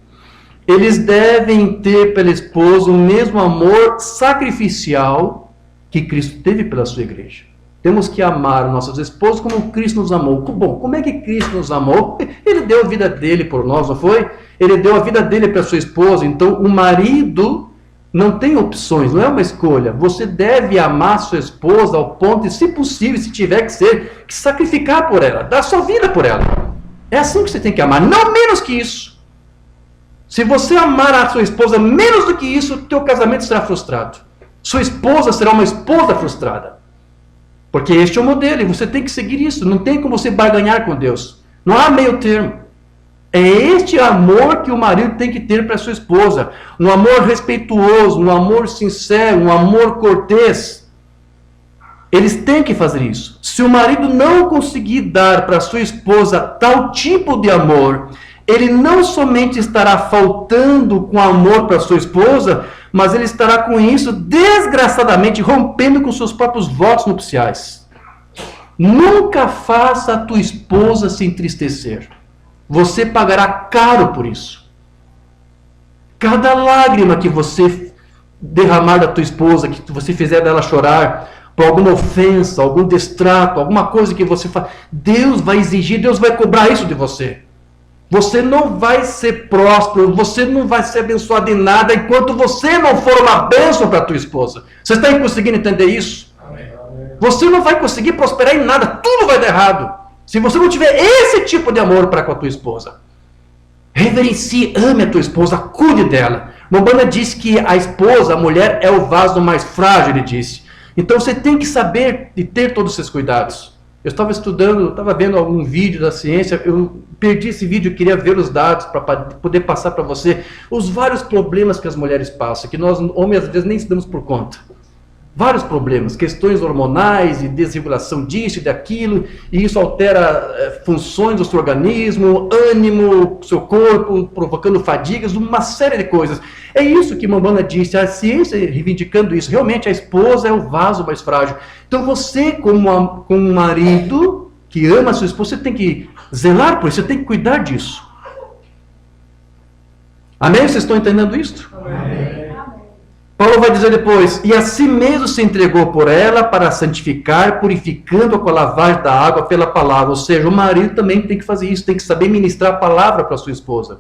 Eles devem ter pela esposa o mesmo amor sacrificial que Cristo teve pela sua igreja. Temos que amar nossas esposas como Cristo nos amou. Bom, como é que Cristo nos amou? Ele deu a vida dele por nós, não foi? Ele deu a vida dele para sua esposa. Então, o marido não tem opções, não é uma escolha. Você deve amar sua esposa ao ponto de, se possível, se tiver que ser, que sacrificar por ela, dar sua vida por ela. É assim que você tem que amar, não menos que isso. Se você amar a sua esposa menos do que isso, teu casamento será frustrado. Sua esposa será uma esposa frustrada. Porque este é o modelo, e você tem que seguir isso. Não tem como você barganhar com Deus. Não há meio termo. É este amor que o marido tem que ter para a sua esposa. Um amor respeituoso, um amor sincero, um amor cortês. Eles têm que fazer isso. Se o marido não conseguir dar para a sua esposa tal tipo de amor, ele não somente estará faltando com amor para a sua esposa, mas ele estará com isso, desgraçadamente, rompendo com seus próprios votos nupciais. Nunca faça a tua esposa se entristecer. Você pagará caro por isso. Cada lágrima que você derramar da tua esposa, que você fizer dela chorar, por alguma ofensa, algum destrato, alguma coisa que você faz, Deus vai exigir, Deus vai cobrar isso de você. Você não vai ser próspero, você não vai ser abençoado em nada enquanto você não for uma bênção para a tua esposa. Você está conseguindo entender isso? Amém. Você não vai conseguir prosperar em nada, tudo vai dar errado. Se você não tiver esse tipo de amor para com a tua esposa. Reverencie, ame a tua esposa, cuide dela. Mombana diz que a esposa, a mulher, é o vaso mais frágil, ele disse. Então você tem que saber e ter todos esses cuidados. Eu estava estudando, estava vendo algum vídeo da ciência, eu perdi esse vídeo, eu queria ver os dados para poder passar para você os vários problemas que as mulheres passam, que nós, homens, às vezes nem se damos por conta. Vários problemas, questões hormonais e desregulação disso e daquilo, e isso altera funções do seu organismo, ânimo, seu corpo, provocando fadigas, uma série de coisas. É isso que Mombana disse, a ciência reivindicando isso. Realmente a esposa é o vaso mais frágil. Então você, como um marido que ama a sua esposa, você tem que zelar por isso, você tem que cuidar disso. Amém? Vocês estão entendendo isso? Amém. Paulo vai dizer depois, e a si mesmo se entregou por ela para santificar, purificando-a com a lavagem da água pela palavra. Ou seja, o marido também tem que fazer isso, tem que saber ministrar a palavra para sua esposa.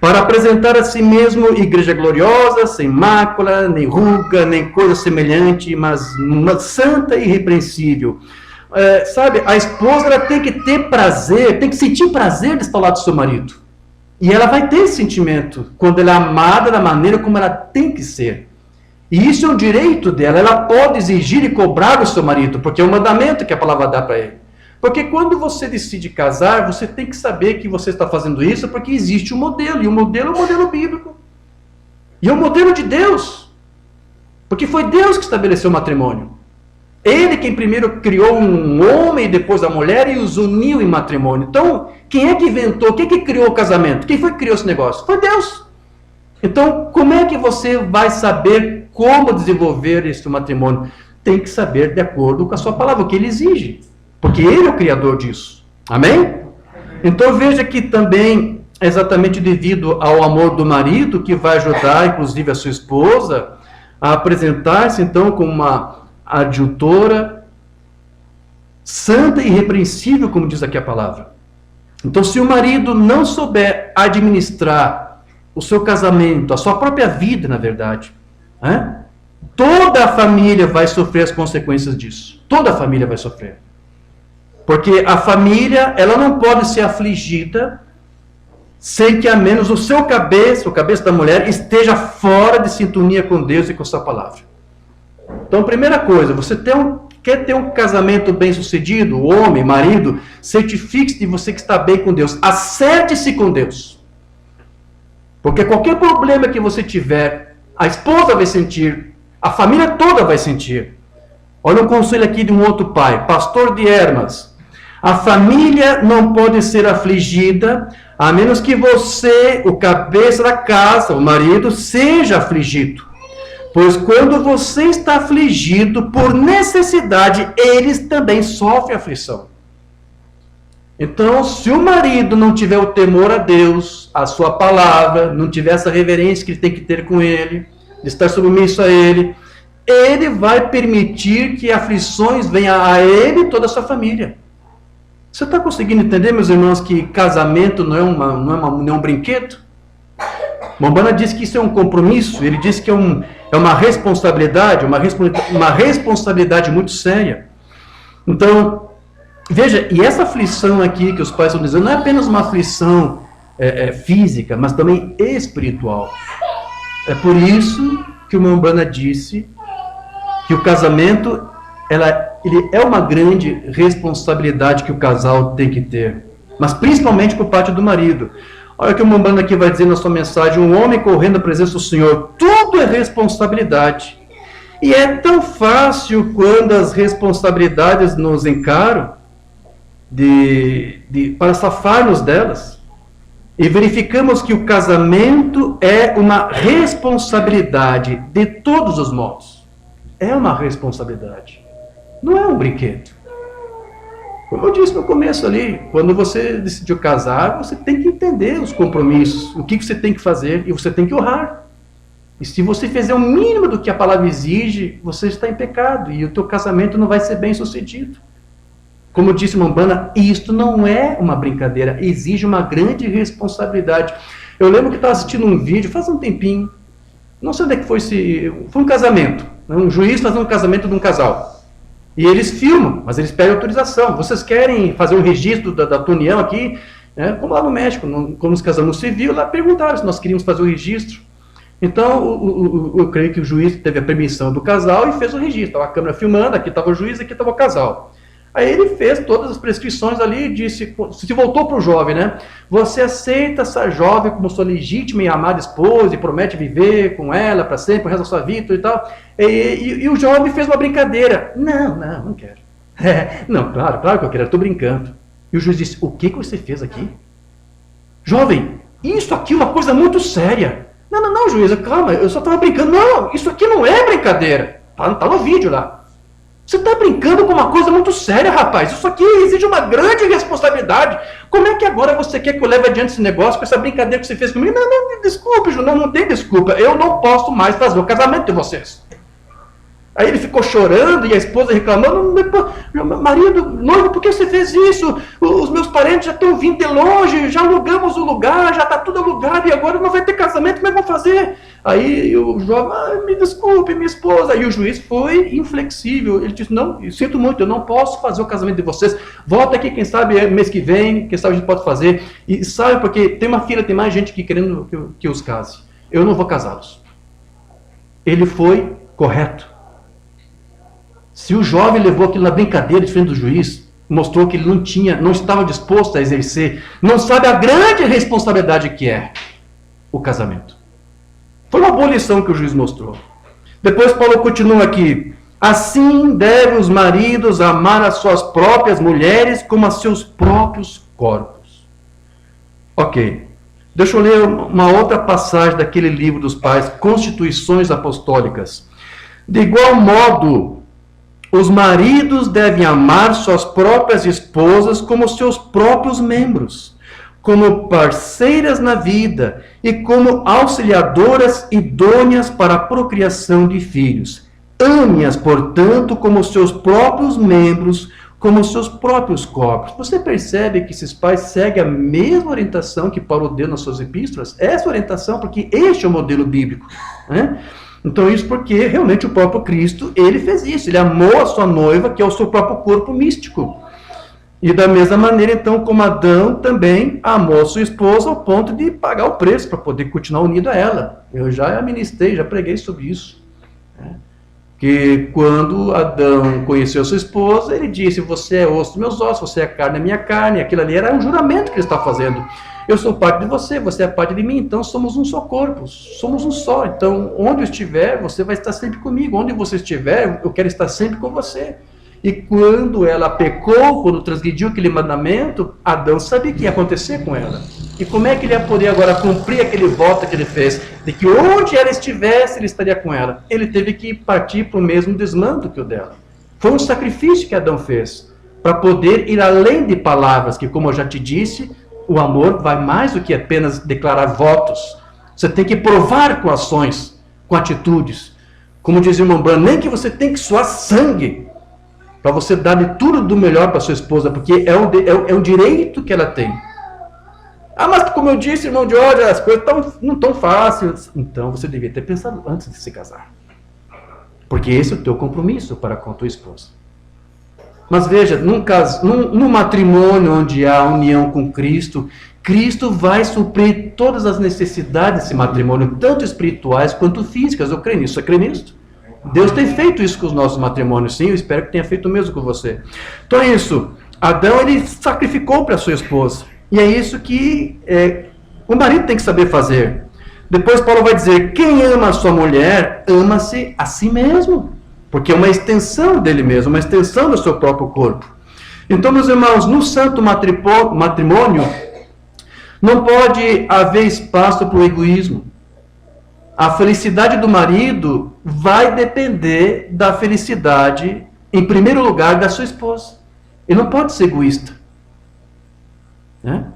Para apresentar a si mesmo igreja gloriosa, sem mácula, nem ruga, nem coisa semelhante, mas uma santa e irrepreensível. Sabe, a esposa ela tem que ter prazer, tem que sentir prazer de estar ao lado do seu marido. E ela vai ter esse sentimento quando ela é amada da maneira como ela tem que ser. E isso é um direito dela, ela pode exigir e cobrar do seu marido, porque é um mandamento que a palavra dá para ele. Porque quando você decide casar, você tem que saber que você está fazendo isso porque existe um modelo, e o modelo é um modelo bíblico. E é um modelo de Deus. Porque foi Deus que estabeleceu o matrimônio. Ele quem primeiro criou um homem e depois a mulher e os uniu em matrimônio. Então, quem é que inventou, quem é que criou o casamento? Quem foi que criou esse negócio? Foi Deus. Então, como é que você vai saber como desenvolver esse matrimônio? Tem que saber de acordo com a sua palavra, o que ele exige. Porque ele é o criador disso. Amém? Então veja que também é exatamente devido ao amor do marido que vai ajudar, inclusive, a sua esposa a apresentar-se, então, como uma adjutora santa e irrepreensível, como diz aqui a palavra. Então, se o marido não souber administrar o seu casamento, a sua própria vida, na verdade, toda a família vai sofrer as consequências disso. Toda a família vai sofrer. Porque a família, ela não pode ser afligida sem que ao menos o seu cabeça, o cabeça da mulher, esteja fora de sintonia com Deus e com sua palavra. Então, primeira coisa, você quer ter um casamento bem sucedido, homem, marido, certifique-se de você que está bem com Deus. Acerte-se com Deus. Porque qualquer problema que você tiver, a esposa vai sentir, a família toda vai sentir. Olha um conselho aqui de um outro pai, pastor de Hermas. A família não pode ser afligida, a menos que você, o cabeça da casa, o marido, seja afligido. Pois quando você está afligido por necessidade, eles também sofrem aflição. Então, se o marido não tiver o temor a Deus, a sua palavra, não tiver essa reverência que ele tem que ter com ele, de estar submisso a ele, ele vai permitir que aflições venham a ele e toda a sua família. Você está conseguindo entender, meus irmãos, que casamento não é um brinquedo? Mombana diz que isso é um compromisso, ele diz que é uma responsabilidade, uma responsabilidade muito séria. Então, veja, e essa aflição aqui que os pais estão dizendo não é apenas uma aflição física, mas também espiritual. É por isso que o Mombana disse que o casamento ele é uma grande responsabilidade que o casal tem que ter, mas principalmente por parte do marido. Olha o que o Mombana aqui vai dizer na sua mensagem: um homem correndo à presença do Senhor, tudo é responsabilidade. E é tão fácil quando as responsabilidades nos encaram para safar-nos delas. E verificamos que o casamento é uma responsabilidade de todos os modos. É uma responsabilidade. Não é um brinquedo. Como eu disse no começo ali, quando você decidiu casar, você tem que entender os compromissos, o que você tem que fazer, e você tem que honrar. E se você fizer o mínimo do que a palavra exige, você está em pecado, e o teu casamento não vai ser bem sucedido. Como disse Mombana, isto não é uma brincadeira, exige uma grande responsabilidade. Eu lembro que estava assistindo um vídeo, faz um tempinho, não sei onde é que foi, foi um casamento, um juiz fazendo um casamento de um casal. E eles filmam, mas eles pedem autorização. Vocês querem fazer um registro da tua união aqui? Como lá no México, como nos casamos civil, lá perguntaram se nós queríamos fazer o registro. Então, eu creio que o juiz teve a permissão do casal e fez o registro. Estava a câmera filmando, aqui estava o juiz, aqui estava o casal. Aí ele fez todas as prescrições ali e disse, se voltou para o jovem, né? Você aceita essa jovem como sua legítima e amada esposa e promete viver com ela para sempre, o resto da sua vida e tal. E o jovem fez uma brincadeira. Não quero. Não, claro que eu quero, eu estou brincando. E o juiz disse, o que você fez aqui? Jovem, isso aqui é uma coisa muito séria. Não, juiz, calma, eu só estava brincando. Não, isso aqui não é brincadeira. Tá no vídeo lá. Você está brincando com uma coisa muito séria, rapaz. Isso aqui exige uma grande responsabilidade. Como é que agora você quer que eu leve adiante esse negócio com essa brincadeira que você fez comigo? Não, desculpe, Ju, não tem desculpa. Eu não posso mais fazer o casamento de vocês. Aí ele ficou chorando e a esposa reclamando, marido, noivo, por que você fez isso? Os meus parentes já estão vindo de longe, já alugamos o lugar, já está tudo alugado e agora não vai ter casamento, como é que vão fazer? Aí o jovem, me desculpe, minha esposa. Aí o juiz foi inflexível, ele disse, não, eu sinto muito, eu não posso fazer o casamento de vocês, volta aqui, quem sabe mês que vem, quem sabe a gente pode fazer. E sabe, porque tem uma fila, tem mais gente que querendo que os case. Eu não vou casá-los. Ele foi correto. Se o jovem levou aquilo na brincadeira de frente do juiz, mostrou que ele não estava disposto a exercer, não sabe a grande responsabilidade que é o casamento. Foi uma boa lição que o juiz mostrou. Depois Paulo continua aqui. Assim devem os maridos amar as suas próprias mulheres como a seus próprios corpos. Ok. Deixa eu ler uma outra passagem daquele livro dos pais, Constituições Apostólicas. De igual modo, os maridos devem amar suas próprias esposas como seus próprios membros, como parceiras na vida e como auxiliadoras idôneas para a procriação de filhos. Ame-as, portanto, como seus próprios membros, como seus próprios corpos. Você percebe que esses pais seguem a mesma orientação que Paulo deu nas suas epístolas? Essa orientação, porque este é o modelo bíblico, né? Então isso porque realmente o próprio Cristo, ele fez isso, ele amou a sua noiva, que é o seu próprio corpo místico. E da mesma maneira, então, como Adão também amou a sua esposa ao ponto de pagar o preço para poder continuar unido a ela. Eu já ministrei, já preguei sobre isso. Né? Que quando Adão conheceu a sua esposa, ele disse, você é osso dos meus ossos, você é carne da minha carne. Aquilo ali era um juramento que ele estava fazendo. Eu sou parte de você, você é parte de mim, então somos um só corpo, somos um só. Então, onde eu estiver, você vai estar sempre comigo. Onde você estiver, eu quero estar sempre com você. E quando ela pecou, quando transgrediu aquele mandamento, Adão sabia o que ia acontecer com ela. E como é que ele ia poder agora cumprir aquele voto que ele fez? De que onde ela estivesse, ele estaria com ela. Ele teve que partir para o mesmo desmando que o dela. Foi um sacrifício que Adão fez, para poder ir além de palavras, que como eu já te disse, o amor vai mais do que apenas declarar votos. Você tem que provar com ações, com atitudes. Como dizia o irmão Branham, nem que você tem que suar sangue para você dar de tudo do melhor para sua esposa, porque é um direito que ela tem. Ah, mas como eu disse, irmão Jorge, as coisas não tão fáceis. Então você devia ter pensado antes de se casar. Porque esse é o teu compromisso para com a tua esposa. Mas veja, num matrimônio onde há união com Cristo, Cristo vai suprir todas as necessidades desse matrimônio, tanto espirituais quanto físicas. Eu creio nisso, você crê nisso? Deus tem feito isso com os nossos matrimônios, sim, eu espero que tenha feito o mesmo com você. Então é isso, Adão ele sacrificou para sua esposa, e é isso que o marido tem que saber fazer. Depois Paulo vai dizer, quem ama a sua mulher, ama-se a si mesmo. Porque é uma extensão dele mesmo, uma extensão do seu próprio corpo. Então, meus irmãos, no santo matrimônio, não pode haver espaço para o egoísmo. A felicidade do marido vai depender da felicidade, em primeiro lugar, da sua esposa. Ele não pode ser egoísta. Né?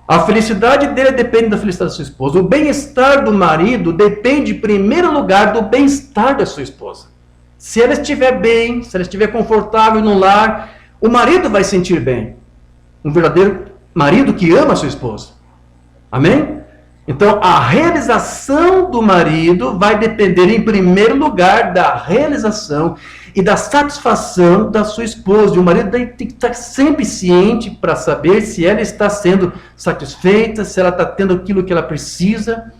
A felicidade dele depende da felicidade da sua esposa. O bem-estar do marido depende, em primeiro lugar, do bem-estar da sua esposa. Se ela estiver bem, se ela estiver confortável no lar, o marido vai sentir bem. Um verdadeiro marido que ama a sua esposa. Amém? Então, a realização do marido vai depender, em primeiro lugar, da realização e da satisfação da sua esposa. E o marido tem que estar sempre ciente para saber se ela está sendo satisfeita, se ela está tendo aquilo que ela precisa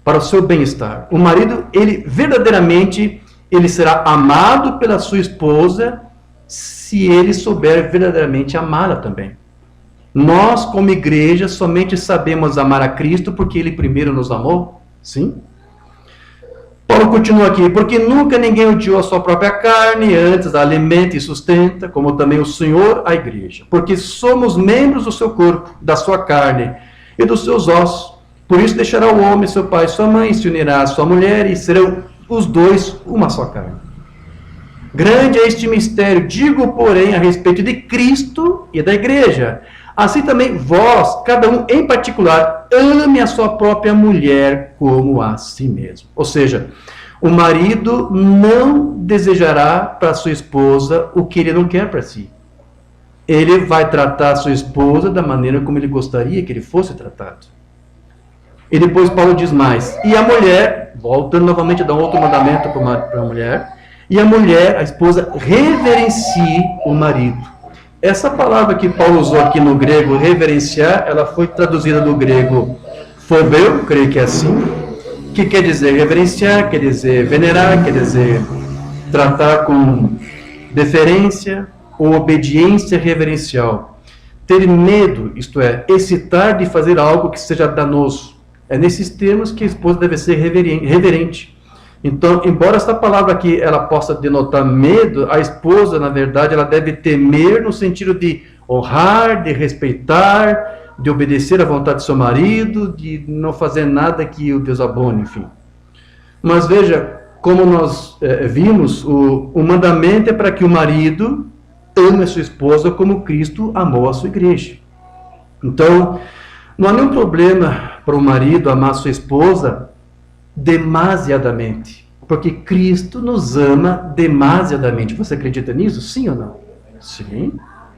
para o seu bem-estar. O marido, ele verdadeiramente... ele será amado pela sua esposa se ele souber verdadeiramente amá-la também. Nós, como igreja, somente sabemos amar a Cristo porque ele primeiro nos amou? Sim. Paulo continua aqui, porque nunca ninguém odiou a sua própria carne, antes a alimenta e sustenta, como também o Senhor a igreja. Porque somos membros do seu corpo, da sua carne e dos seus ossos. Por isso deixará o homem, seu pai e sua mãe, se unirá à sua mulher, e serão os dois uma só carne. Grande é este mistério, digo, porém, a respeito de Cristo e da igreja. Assim também vós, cada um em particular, ame a sua própria mulher como a si mesmo. Ou seja, o marido não desejará para sua esposa o que ele não quer para si. Ele vai tratar a sua esposa da maneira como ele gostaria que ele fosse tratado. E depois Paulo diz mais. E a mulher, voltando novamente a dar um outro mandamento para a mulher, e a mulher, a esposa, reverencie o marido. Essa palavra que Paulo usou aqui no grego, reverenciar, ela foi traduzida do grego phobeu, creio que é assim, que quer dizer reverenciar, quer dizer venerar, quer dizer tratar com deferência ou obediência reverencial. Ter medo, isto é, excitar de fazer algo que seja danoso. É nesses termos que a esposa deve ser reverente. Então, embora essa palavra aqui ela possa denotar medo, a esposa, na verdade, ela deve temer no sentido de honrar, de respeitar, de obedecer à vontade do seu marido, de não fazer nada que o desabone, enfim. Mas veja, como nós vimos, o mandamento é para que o marido ame a sua esposa como Cristo amou a sua igreja. Então, não há nenhum problema para o marido amar a sua esposa demasiadamente, porque Cristo nos ama demasiadamente. Você acredita nisso? Sim ou não? Sim.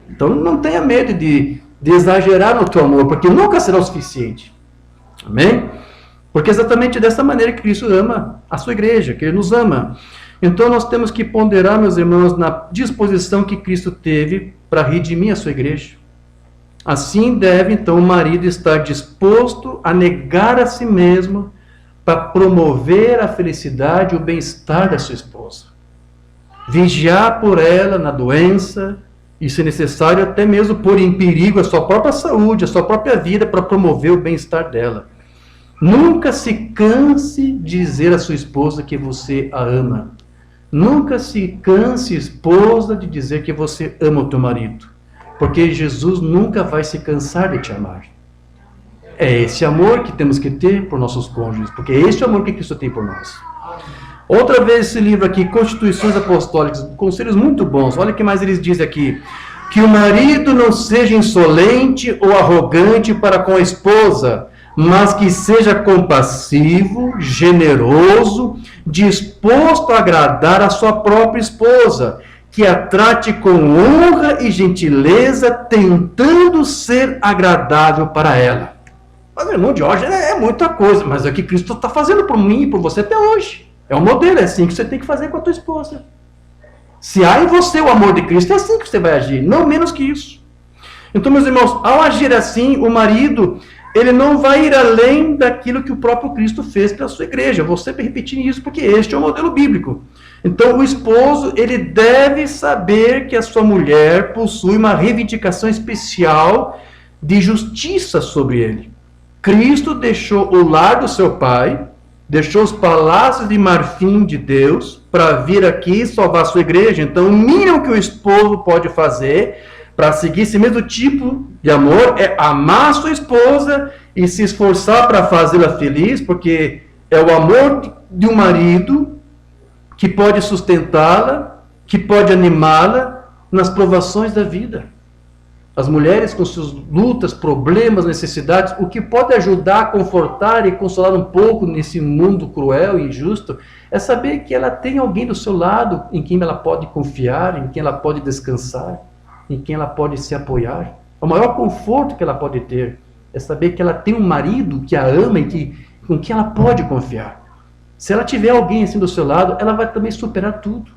Então não tenha medo de exagerar no teu amor, porque nunca será o suficiente. Amém? Porque é exatamente dessa maneira que Cristo ama a sua igreja, que Ele nos ama. Então nós temos que ponderar, meus irmãos, na disposição que Cristo teve para redimir a sua igreja. Assim deve, então, o marido estar disposto a negar a si mesmo para promover a felicidade e o bem-estar da sua esposa. Vigiar por ela na doença e, se necessário, até mesmo pôr em perigo a sua própria saúde, a sua própria vida para promover o bem-estar dela. Nunca se canse de dizer à sua esposa que você a ama. Nunca se canse, esposa, de dizer que você ama o teu marido. Porque Jesus nunca vai se cansar de te amar. É esse amor que temos que ter por nossos cônjuges, porque é esse amor que Cristo tem por nós. Outra vez esse livro aqui, Constituições Apostólicas, conselhos muito bons. Olha o que mais eles dizem aqui. Que o marido não seja insolente ou arrogante para com a esposa, mas que seja compassivo, generoso, disposto a agradar a sua própria esposa, que a trate com honra e gentileza, tentando ser agradável para ela. Mas, irmão, de hoje é muita coisa, mas é o que Cristo está fazendo por mim e por você até hoje. É um modelo, é assim que você tem que fazer com a tua esposa. Se há em você o amor de Cristo, é assim que você vai agir, não menos que isso. Então, meus irmãos, ao agir assim, o marido, ele não vai ir além daquilo que o próprio Cristo fez pela sua igreja. Eu vou sempre repetir isso, porque este é o modelo bíblico. Então, o esposo, ele deve saber que a sua mulher possui uma reivindicação especial de justiça sobre ele. Cristo deixou o lar do seu pai, deixou os palácios de marfim de Deus para vir aqui salvar a sua igreja. Então, o mínimo que o esposo pode fazer para seguir esse mesmo tipo de amor é amar a sua esposa e se esforçar para fazê-la feliz, porque é o amor de um marido que pode sustentá-la, que pode animá-la nas provações da vida. As mulheres com suas lutas, problemas, necessidades, o que pode ajudar a confortar e consolar um pouco nesse mundo cruel e injusto, é saber que ela tem alguém do seu lado em quem ela pode confiar, em quem ela pode descansar, em quem ela pode se apoiar. O maior conforto que ela pode ter é saber que ela tem um marido que a ama e com quem ela pode confiar. Se ela tiver alguém assim do seu lado, ela vai também superar tudo.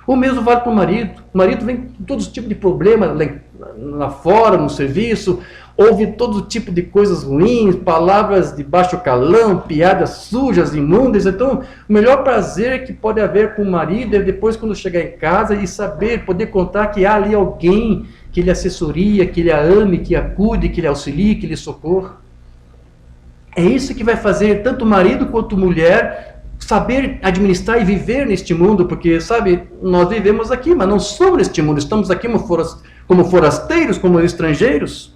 O mesmo vale para o marido. O marido vem com todos os tipos de problemas fora, no serviço, ouve todo tipo de coisas ruins, palavras de baixo calão, piadas sujas, imundas. Então, o melhor prazer que pode haver com o marido é depois, quando chegar em casa, e saber, poder contar que há ali alguém que lhe assessoria, que lhe ame, que a cuide, que lhe auxilie, que lhe socorra. É isso que vai fazer tanto marido quanto mulher saber administrar e viver neste mundo, porque, sabe, nós vivemos aqui, mas não somos neste mundo, estamos aqui como forasteiros, como estrangeiros.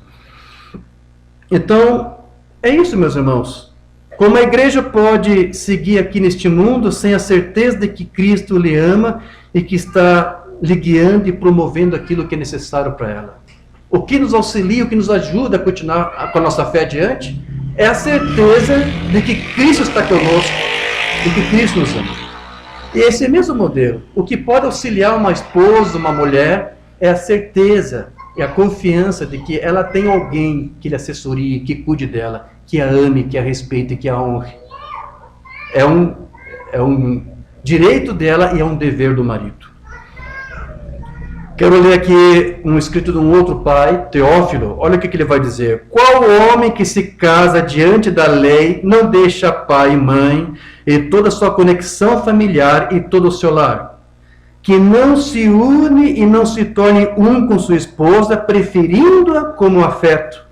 Então, é isso, meus irmãos. Como a igreja pode seguir aqui neste mundo sem a certeza de que Cristo lhe ama e que está lhe guiando e promovendo aquilo que é necessário para ela? O que nos auxilia, o que nos ajuda a continuar com a nossa fé adiante, é a certeza de que Cristo está conosco, de que Cristo nos ama. E esse mesmo modelo, o que pode auxiliar uma esposa, uma mulher, é a certeza e a confiança de que ela tem alguém que lhe assessorie, que cuide dela, que a ame, que a respeite, que a honre. É um direito dela e é um dever do marido. Quero ler aqui um escrito de um outro pai, Teófilo. Olha o que ele vai dizer. Qual homem que se casa diante da lei não deixa pai e mãe e toda a sua conexão familiar e todo o seu lar? Que não se une e não se torne um com sua esposa, preferindo-a como afeto.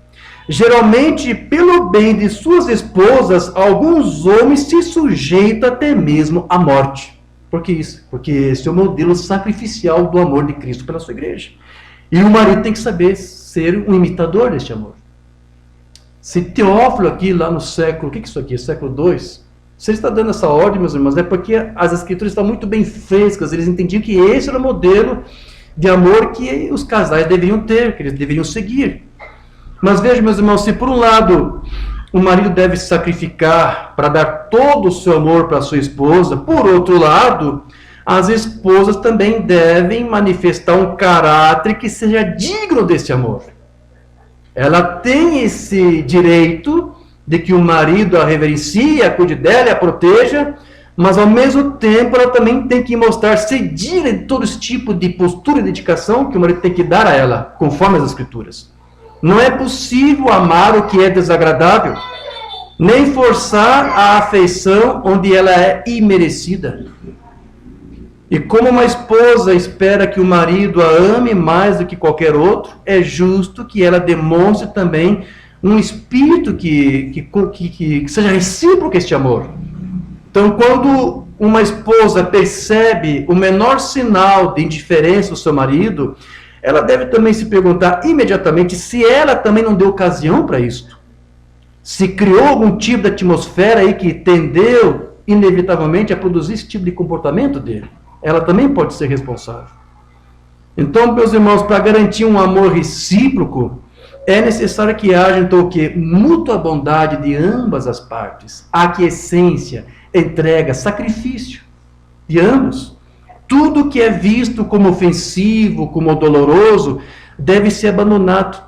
Geralmente, pelo bem de suas esposas, alguns homens se sujeitam até mesmo à morte. Por que isso? Porque esse é o modelo sacrificial do amor de Cristo pela sua igreja. E o marido tem que saber ser um imitador deste amor. Se Teófilo aqui, lá no século, o que é isso aqui? Século II? Se ele está dando essa ordem, meus irmãos, é porque as escrituras estão muito bem frescas, eles entendiam que esse era o modelo de amor que os casais deveriam ter, que eles deveriam seguir. Mas veja, meus irmãos, se por um lado o marido deve se sacrificar para dar todo o seu amor para sua esposa, por outro lado, as esposas também devem manifestar um caráter que seja digno desse amor. Ela tem esse direito de que o marido a reverencie, a cuide dela e a proteja, mas ao mesmo tempo ela também tem que mostrar-se digna de todo esse tipo de postura e dedicação que o marido tem que dar a ela, conforme as Escrituras. Não é possível amar o que é desagradável, nem forçar a afeição onde ela é imerecida. E como uma esposa espera que o marido a ame mais do que qualquer outro, é justo que ela demonstre também um espírito que seja recíproco este amor. Então, quando uma esposa percebe o menor sinal de indiferença do seu marido, ela deve também se perguntar imediatamente se ela também não deu ocasião para isso. Se criou algum tipo de atmosfera aí que tendeu, inevitavelmente, a produzir esse tipo de comportamento dele. Ela também pode ser responsável. Então, meus irmãos, para garantir um amor recíproco, é necessário que haja, então, o quê? Mútua bondade de ambas as partes. Aquiescência, entrega, sacrifício de ambos. Tudo que é visto como ofensivo, como doloroso, deve ser abandonado.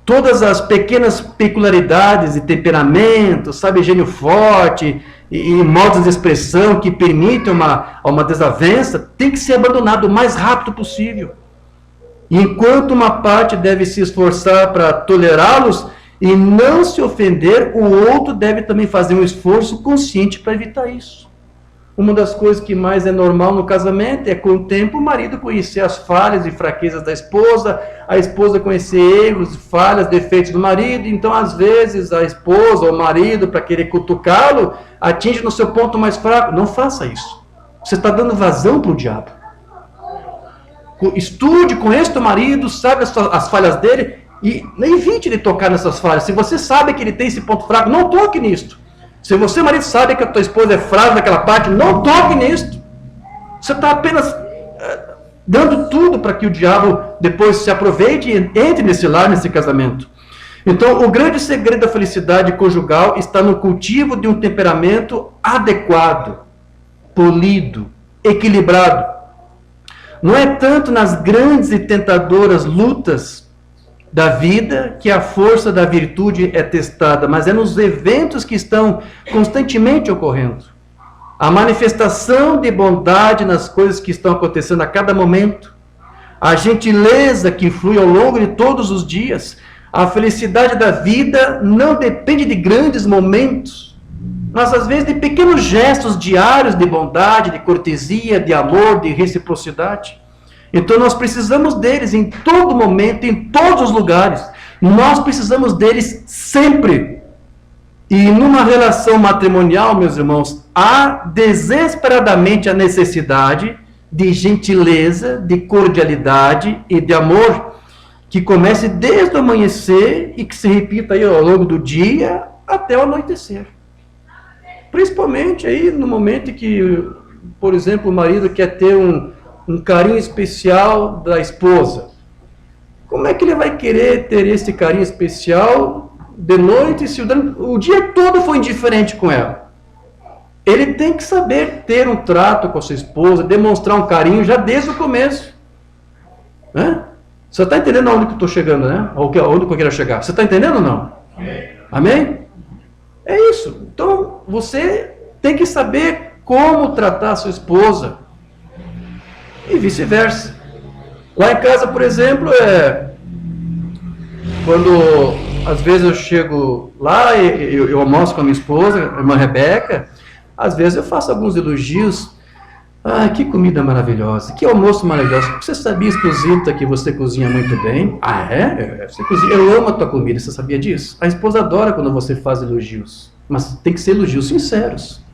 Todas as pequenas peculiaridades de temperamento, sabe, gênio forte e modos de expressão que permitem uma desavença, tem que ser abandonado o mais rápido possível. E enquanto uma parte deve se esforçar para tolerá-los e não se ofender, o outro deve também fazer um esforço consciente para evitar isso. Uma das coisas que mais é normal no casamento é, com o tempo, o marido conhecer as falhas e fraquezas da esposa, a esposa conhecer erros, falhas, defeitos do marido. Então, às vezes, a esposa ou o marido, para querer cutucá-lo, atinge no seu ponto mais fraco. Não faça isso. Você está dando vazão para o diabo. Estude, conheça o teu marido, sabe as falhas dele e evite de tocar nessas falhas. Se você sabe que ele tem esse ponto fraco, não toque nisto. Se você, marido, sabe que a tua esposa é frágil naquela parte, não toque nisto. Você está apenas dando tudo para que o diabo depois se aproveite e entre nesse lar, nesse casamento. Então, o grande segredo da felicidade conjugal está no cultivo de um temperamento adequado, polido, equilibrado. Não é tanto nas grandes e tentadoras lutas da vida que a força da virtude é testada, mas é nos eventos que estão constantemente ocorrendo. A manifestação de bondade nas coisas que estão acontecendo a cada momento, a gentileza que flui ao longo de todos os dias. A felicidade da vida não depende de grandes momentos, mas às vezes de pequenos gestos diários de bondade, de cortesia, de amor, de reciprocidade. Então nós precisamos deles em todo momento, em todos os lugares. Nós precisamos deles sempre. E numa relação matrimonial, meus irmãos, há desesperadamente a necessidade de gentileza, de cordialidade e de amor, que comece desde o amanhecer e que se repita aí ao longo do dia até o anoitecer. Principalmente aí no momento em que, por exemplo, o marido quer ter um carinho especial da esposa. Como é que ele vai querer ter esse carinho especial de noite se o dia todo foi indiferente com ela? Ele tem que saber ter um trato com a sua esposa, demonstrar um carinho já desde o começo. Né? Você está entendendo aonde que eu estou chegando, né? Onde que eu quero chegar? Você está entendendo ou não? Amém? É isso. Então, você tem que saber como tratar a sua esposa. E vice-versa. Lá em casa, por exemplo, quando às vezes eu chego lá, eu almoço com a minha esposa, a irmã Rebeca, às vezes eu faço alguns elogios. Ah, que comida maravilhosa, que almoço maravilhoso. Você sabia, esposita, que você cozinha muito bem? Ah, é? Você cozinha. Eu amo a tua comida, você sabia disso? A esposa adora quando você faz elogios, mas tem que ser elogios sinceros.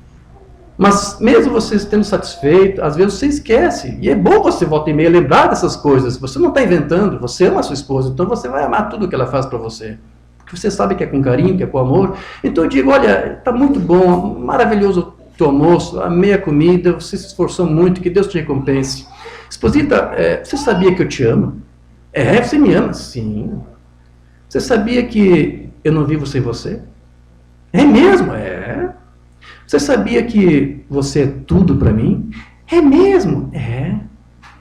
Mas mesmo você estando satisfeito, às vezes você esquece. E é bom você volta e meia lembrar dessas coisas. Você não está inventando, você ama a sua esposa, então você vai amar tudo que ela faz para você. Porque você sabe que é com carinho, que é com amor. Então eu digo, olha, está muito bom, maravilhoso o teu almoço, amei a comida, você se esforçou muito, que Deus te recompense. Esposita, você sabia que eu te amo? Você me ama? Sim. Você sabia que eu não vivo sem você? É mesmo? Você sabia que você é tudo para mim? É mesmo?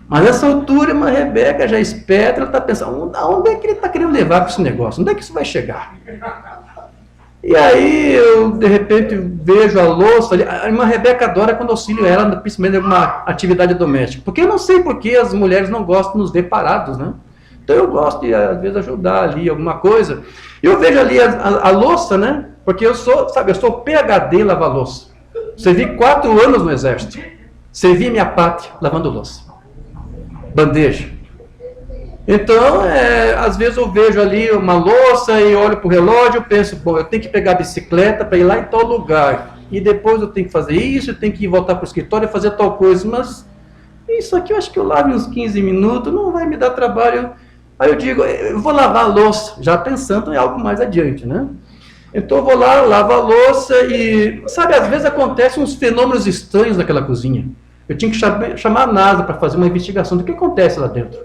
Mas nessa altura, uma Rebeca já esperta, ela está pensando, onde é que ele está querendo levar com esse negócio? Onde é que isso vai chegar? E aí, eu, de repente, vejo a louça ali. A irmã Rebeca adora quando auxilio ela, principalmente em alguma atividade doméstica. Porque eu não sei por que as mulheres não gostam de nos ver parados, né? Então eu gosto de, às vezes, ajudar ali alguma coisa. Eu vejo ali a louça, né? Porque eu sou PhD em lavar louça. Servi 4 anos no exército. Servi minha pátria lavando louça. Bandeja. Então, às vezes eu vejo ali uma louça e olho para o relógio e penso, bom, eu tenho que pegar a bicicleta para ir lá em tal lugar. E depois eu tenho que fazer isso, eu tenho que voltar para o escritório e fazer tal coisa. Mas isso aqui eu acho que eu lavo em uns 15 minutos, não vai me dar trabalho. Aí eu digo, eu vou lavar a louça, já pensando em algo mais adiante, né? Então eu vou lá, lavo a louça e, sabe, às vezes acontecem uns fenômenos estranhos naquela cozinha. Eu tinha que chamar a NASA para fazer uma investigação do que acontece lá dentro.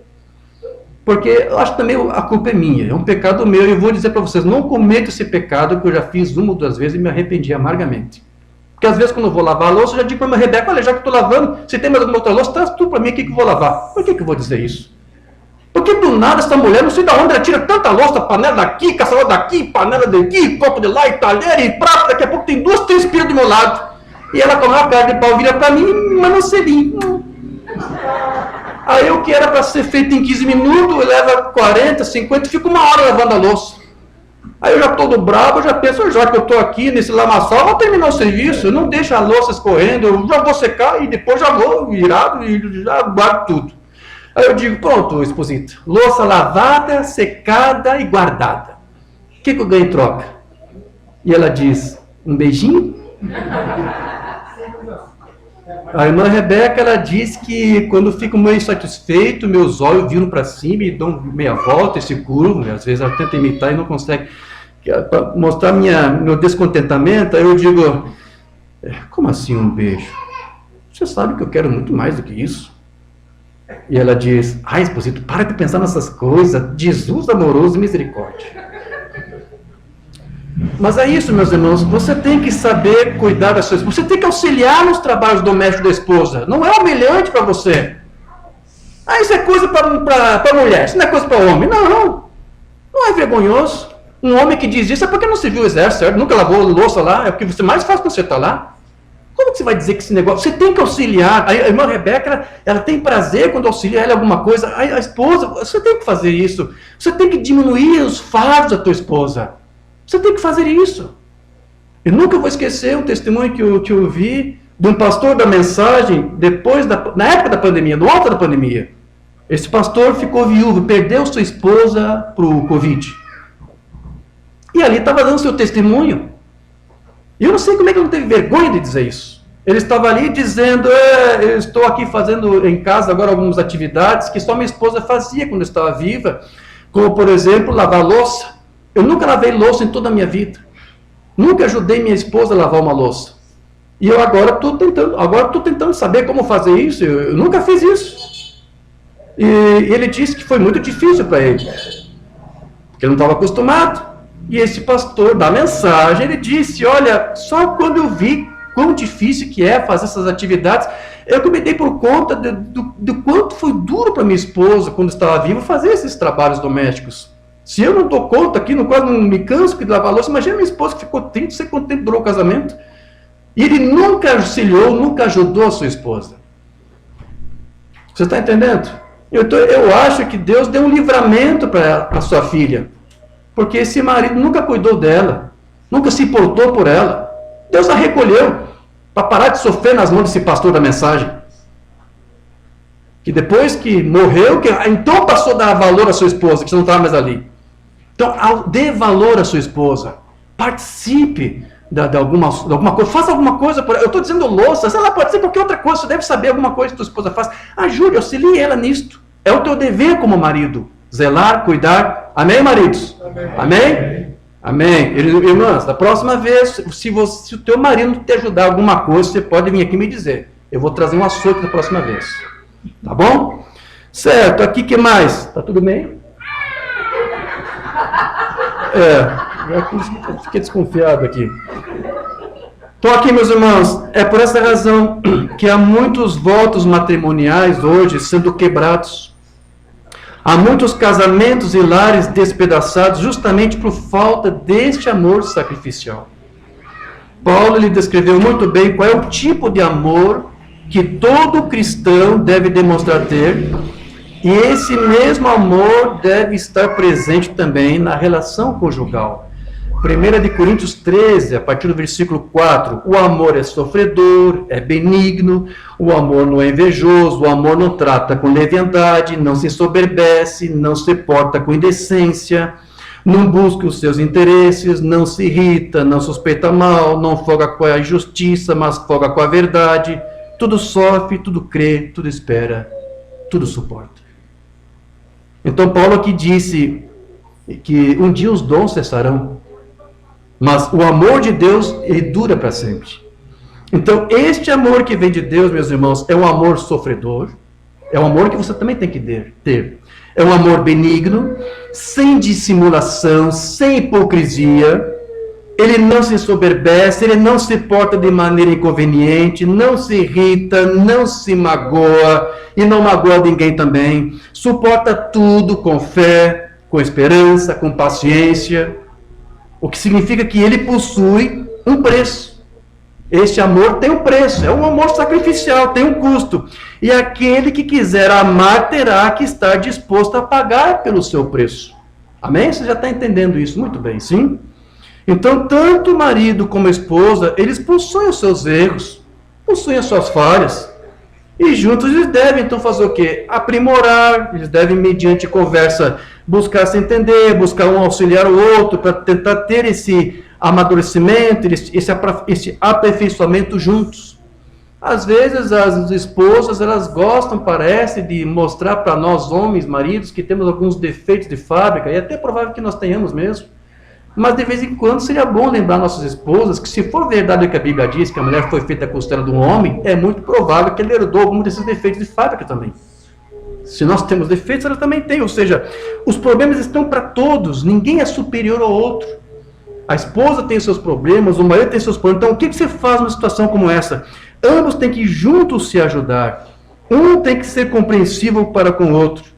Porque eu acho que também a culpa é minha, é um pecado meu, e eu vou dizer para vocês, não cometa esse pecado que eu já fiz 1 ou 2 vezes e me arrependi amargamente. Porque às vezes quando eu vou lavar a louça, eu já digo para a minha Rebeca, olha, já que eu estou lavando, se tem mais alguma outra louça, traz tudo para mim aqui que eu vou lavar. Por que eu vou dizer isso? Porque do nada essa mulher, não sei de onde, ela tira tanta louça, panela daqui, caçarola daqui, panela daqui, copo de lá, e talher, e prato, daqui a pouco tem 2, 3 piras do meu lado. E ela com uma cara de pau vira para mim, mas não selinho. Aí o que era para ser feito em 15 minutos, leva 40, 50, fica 1 hora lavando a louça. Aí eu já estou do brabo, eu já penso, já que eu estou aqui nesse lamaçal, vou terminar o serviço, eu não deixo a louça escorrendo, eu já vou secar e depois já vou virado e já guardo tudo. Aí eu digo, pronto, esposita, louça lavada, secada e guardada. O que eu ganho em troca? E ela diz, um beijinho? A irmã Rebeca, ela diz que quando fico meio insatisfeito, meus olhos viram para cima e dão meia volta e se curvam. Às vezes ela tenta imitar e não consegue. Para mostrar meu descontentamento, aí eu digo, como assim um beijo? Você sabe que eu quero muito mais do que isso. E ela diz, esposito, para de pensar nessas coisas, Jesus amoroso e misericórdia. Mas é isso, meus irmãos, você tem que saber cuidar da sua esposa, você tem que auxiliar nos trabalhos domésticos da esposa, não é humilhante para você. Isso é coisa para mulher, isso não é coisa para homem. Não é vergonhoso. Um homem que diz isso é porque não serviu o exército, certo? Nunca lavou louça lá, é o que você mais faz quando você está lá. Como que você vai dizer que esse negócio... Você tem que auxiliar. A irmã Rebeca, ela tem prazer quando auxilia ela em alguma coisa. A esposa, você tem que fazer isso. Você tem que diminuir os fardos da tua esposa. Você tem que fazer isso. Eu nunca vou esquecer um testemunho que eu vi de um pastor da mensagem na época da pandemia, no alto da pandemia. Esse pastor ficou viúvo, perdeu sua esposa para o Covid. E ali estava dando seu testemunho. E eu não sei como é que ele não teve vergonha de dizer isso. Ele estava ali dizendo, eu estou aqui fazendo em casa agora algumas atividades que só minha esposa fazia quando eu estava viva, como, por exemplo, lavar louça. Eu nunca lavei louça em toda a minha vida. Nunca ajudei minha esposa a lavar uma louça. E eu agora estou tentando saber como fazer isso. Eu nunca fiz isso. E ele disse que foi muito difícil para ele, porque ele não estava acostumado. E esse pastor da mensagem, ele disse, olha, só quando eu vi quão difícil que é fazer essas atividades, eu que me dei por conta do quanto foi duro para minha esposa, quando estava viva, fazer esses trabalhos domésticos. Se eu não dou conta aqui, quase não me canso de lavar louça, imagina minha esposa que ficou 30, não sei quanto tempo durou o casamento. E ele nunca auxiliou, nunca ajudou a sua esposa. Você está entendendo? Eu acho que Deus deu um livramento para a sua filha. Porque esse marido nunca cuidou dela, nunca se importou por ela. Deus a recolheu para parar de sofrer nas mãos desse pastor da mensagem. Que depois que morreu, então passou a dar valor à sua esposa, que você não estava mais ali. Então, dê valor à sua esposa. Participe de alguma coisa. Faça alguma coisa por ela. Eu estou dizendo louça, sei lá, pode ser qualquer outra coisa. Você deve saber alguma coisa que tua esposa faz. Ajude, auxilie ela nisto. É o teu dever como marido. Zelar, cuidar. Amém, maridos? Amém? Amém. Irmãs, da próxima vez, se o teu marido te ajudar alguma coisa, você pode vir aqui me dizer. Eu vou trazer um açougue da próxima vez. Tá bom? Certo. Aqui, que mais? Tá tudo bem? Eu fiquei desconfiado aqui. Então aqui, meus irmãos, é por essa razão que há muitos votos matrimoniais hoje sendo quebrados. Há muitos casamentos e lares despedaçados justamente por falta deste amor sacrificial. Paulo ele descreveu muito bem qual é o tipo de amor que todo cristão deve demonstrar ter, e esse mesmo amor deve estar presente também na relação conjugal. 1 Coríntios 13, a partir do versículo 4, o amor é sofredor, é benigno, o amor não é invejoso, o amor não trata com leviandade, não se ensoberbece, não se porta com indecência, não busca os seus interesses, não se irrita, não suspeita mal, não folga com a injustiça, mas folga com a verdade, tudo sofre, tudo crê, tudo espera, tudo suporta. Então Paulo aqui disse que um dia os dons cessarão, mas o amor de Deus, ele dura para sempre. Então, este amor que vem de Deus, meus irmãos, é um amor sofredor. É um amor que você também tem que ter. É um amor benigno, sem dissimulação, sem hipocrisia. Ele não se ensoberbece, ele não se porta de maneira inconveniente, não se irrita, não se magoa, e não magoa ninguém também. Suporta tudo com fé, com esperança, com paciência. O que significa que ele possui um preço. Este amor tem um preço, é um amor sacrificial, tem um custo. E aquele que quiser amar terá que estar disposto a pagar pelo seu preço. Amém? Você já está entendendo isso muito bem, sim? Então, tanto o marido como a esposa, eles possuem os seus erros, possuem as suas falhas. E juntos eles devem, então, fazer o quê? Aprimorar, eles devem, mediante conversa, buscar se entender, buscar um auxiliar o outro, para tentar ter esse amadurecimento, esse aperfeiçoamento juntos. Às vezes, as esposas, elas gostam, parece, de mostrar para nós, homens, maridos, que temos alguns defeitos de fábrica, e é até provável que nós tenhamos mesmo. Mas de vez em quando seria bom lembrar nossas esposas que, se for verdade o que a Bíblia diz, que a mulher foi feita a costela de um homem, é muito provável que ele herdou algum desses defeitos de fábrica também. Se nós temos defeitos, ela também tem. Ou seja, os problemas estão para todos, ninguém é superior ao outro. A esposa tem seus problemas, o marido tem seus problemas. Então, o que você faz numa situação como essa? Ambos têm que juntos se ajudar. Um tem que ser compreensível para com o outro.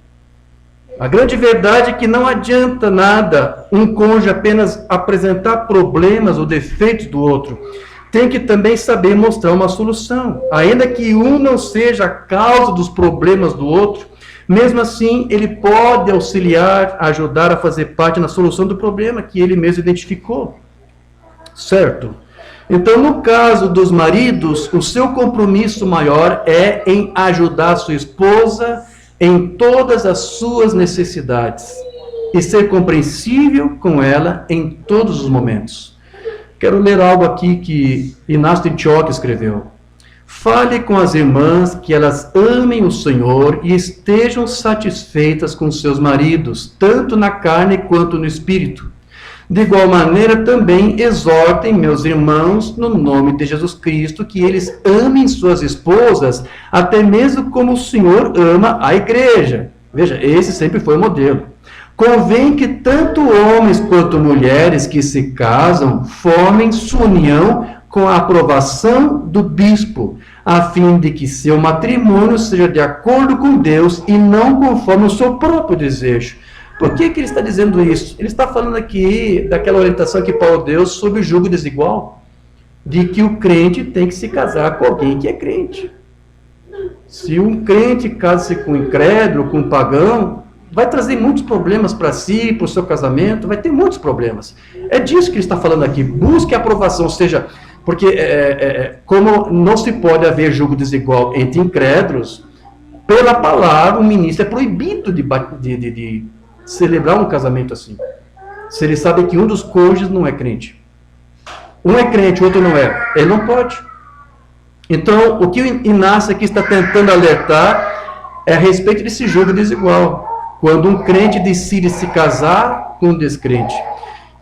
A grande verdade é que não adianta nada um cônjuge apenas apresentar problemas ou defeitos do outro. tem que também saber mostrar uma solução. Ainda que um não seja a causa dos problemas do outro, mesmo assim, ele pode auxiliar, ajudar a fazer parte na solução do problema que ele mesmo identificou. Certo? Então, no caso dos maridos, o seu compromisso maior é em ajudar sua esposa em todas as suas necessidades e ser compreensível com ela em todos os momentos. Quero ler algo aqui que Inácio de Antioquia escreveu. Fale com as irmãs que elas amem o Senhor e estejam satisfeitas com seus maridos, tanto na carne quanto no espírito. De igual maneira, também exortem meus irmãos, no nome de Jesus Cristo, que eles amem suas esposas, até mesmo como o Senhor ama a igreja. Veja, esse sempre foi o modelo. Convém que tanto homens quanto mulheres que se casam formem sua união com a aprovação do bispo, a fim de que seu matrimônio seja de acordo com Deus e não conforme o seu próprio desejo. Por que ele está dizendo isso? Ele está falando aqui daquela orientação que Paulo deu sobre o jugo desigual, de que o crente tem que se casar com alguém que é crente. Se um crente casa-se com um incrédulo, com um pagão, vai trazer muitos problemas para si, para o seu casamento, vai ter muitos problemas. É disso que ele está falando aqui. Busque a aprovação, ou seja, porque como não se pode haver jugo desigual entre incrédulos, pela palavra, o ministro é proibido de celebrar um casamento assim. Se ele sabe que um dos cônjuges não é crente. Um é crente, o outro não é. Ele não pode. Então, o que o Inácio aqui está tentando alertar é a respeito desse jugo desigual. Quando um crente decide se casar com um descrente.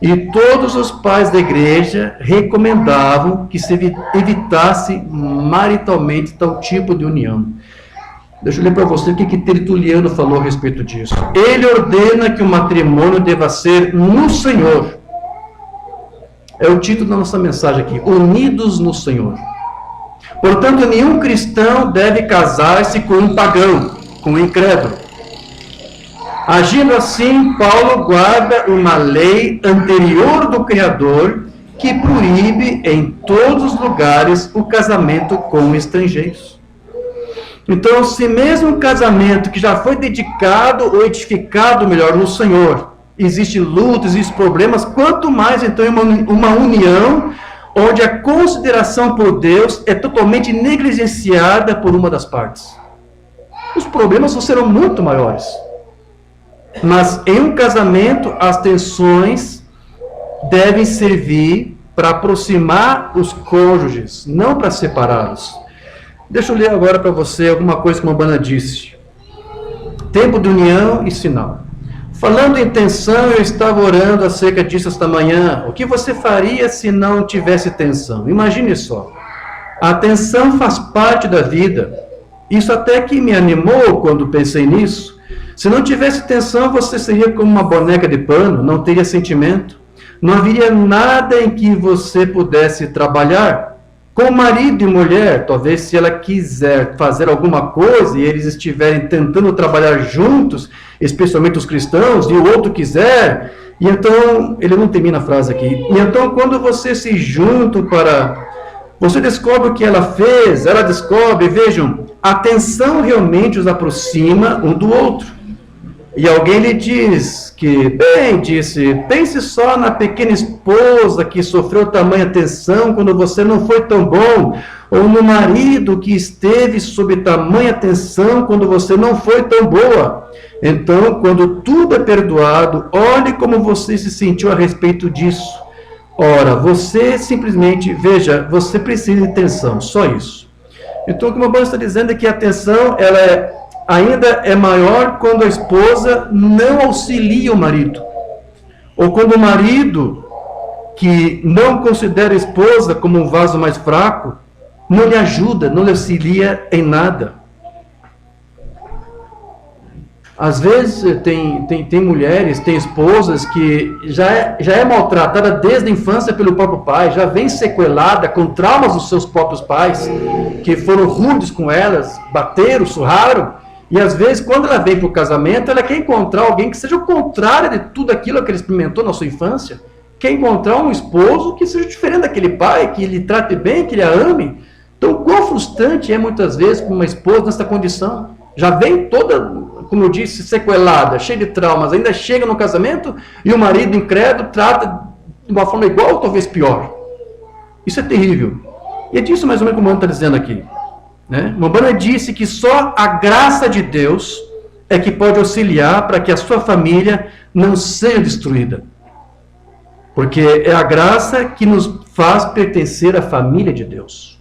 E todos os pais da igreja recomendavam que se evitasse maritalmente tal tipo de união. Deixa eu ler para você o que Tertuliano falou a respeito disso. Ele ordena que o matrimônio deva ser no Senhor. É o título da nossa mensagem aqui. Unidos no Senhor. Portanto, nenhum cristão deve casar-se com um pagão, com um incrédulo. Agindo assim, Paulo guarda uma lei anterior do Criador que proíbe em todos os lugares o casamento com estrangeiros. Então, se mesmo um casamento que já foi dedicado ou edificado, melhor, no Senhor, existe luta, existem problemas, quanto mais então uma união onde a consideração por Deus é totalmente negligenciada por uma das partes. Os problemas serão muito maiores. Mas em um casamento, as tensões devem servir para aproximar os cônjuges, não para separá-los. Deixa eu ler agora para você alguma coisa que uma banda disse. Tempo de união e sinal. Falando em tensão, eu estava orando acerca disso esta manhã. O que você faria se não tivesse tensão? Imagine só. A tensão faz parte da vida. Isso até que me animou quando pensei nisso. Se não tivesse tensão, você seria como uma boneca de pano, não teria sentimento. Não haveria nada em que você pudesse trabalhar. Com marido e mulher, talvez se ela quiser fazer alguma coisa e eles estiverem tentando trabalhar juntos, especialmente os cristãos, e o outro quiser, e então, ele não termina a frase aqui, e então quando você se junta você descobre o que ela fez, ela descobre, vejam, a tensão realmente os aproxima um do outro. E alguém lhe diz que, pense só na pequena esposa que sofreu tamanha tensão quando você não foi tão bom, ou no marido que esteve sob tamanha tensão quando você não foi tão boa. Então, quando tudo é perdoado, olhe como você se sentiu a respeito disso. Ora, você simplesmente, você precisa de tensão, só isso. Então, o que o Mabão está dizendo é que a tensão, ainda é maior quando a esposa não auxilia o marido. Ou quando o marido, que não considera a esposa como um vaso mais fraco, não lhe ajuda, não lhe auxilia em nada. Às vezes tem mulheres, tem esposas que já é maltratada desde a infância pelo próprio pai, já vem sequelada com traumas dos seus próprios pais, que foram rudes com elas, bateram, surraram. E às vezes, quando ela vem para o casamento, ela quer encontrar alguém que seja o contrário de tudo aquilo que ela experimentou na sua infância. quer encontrar um esposo que seja diferente daquele pai, que lhe trate bem, que lhe ame. Então, quão frustrante é muitas vezes para uma esposa nessa condição. Já vem toda, como eu disse, sequelada, cheia de traumas, ainda chega no casamento e o marido incrédulo trata de uma forma igual ou talvez pior. Isso é terrível. E é disso mais ou menos que o Mano está dizendo aqui. Né? Mbana disse que só a graça de Deus é que pode auxiliar para que a sua família não seja destruída. Porque é a graça que nos faz pertencer à família de Deus.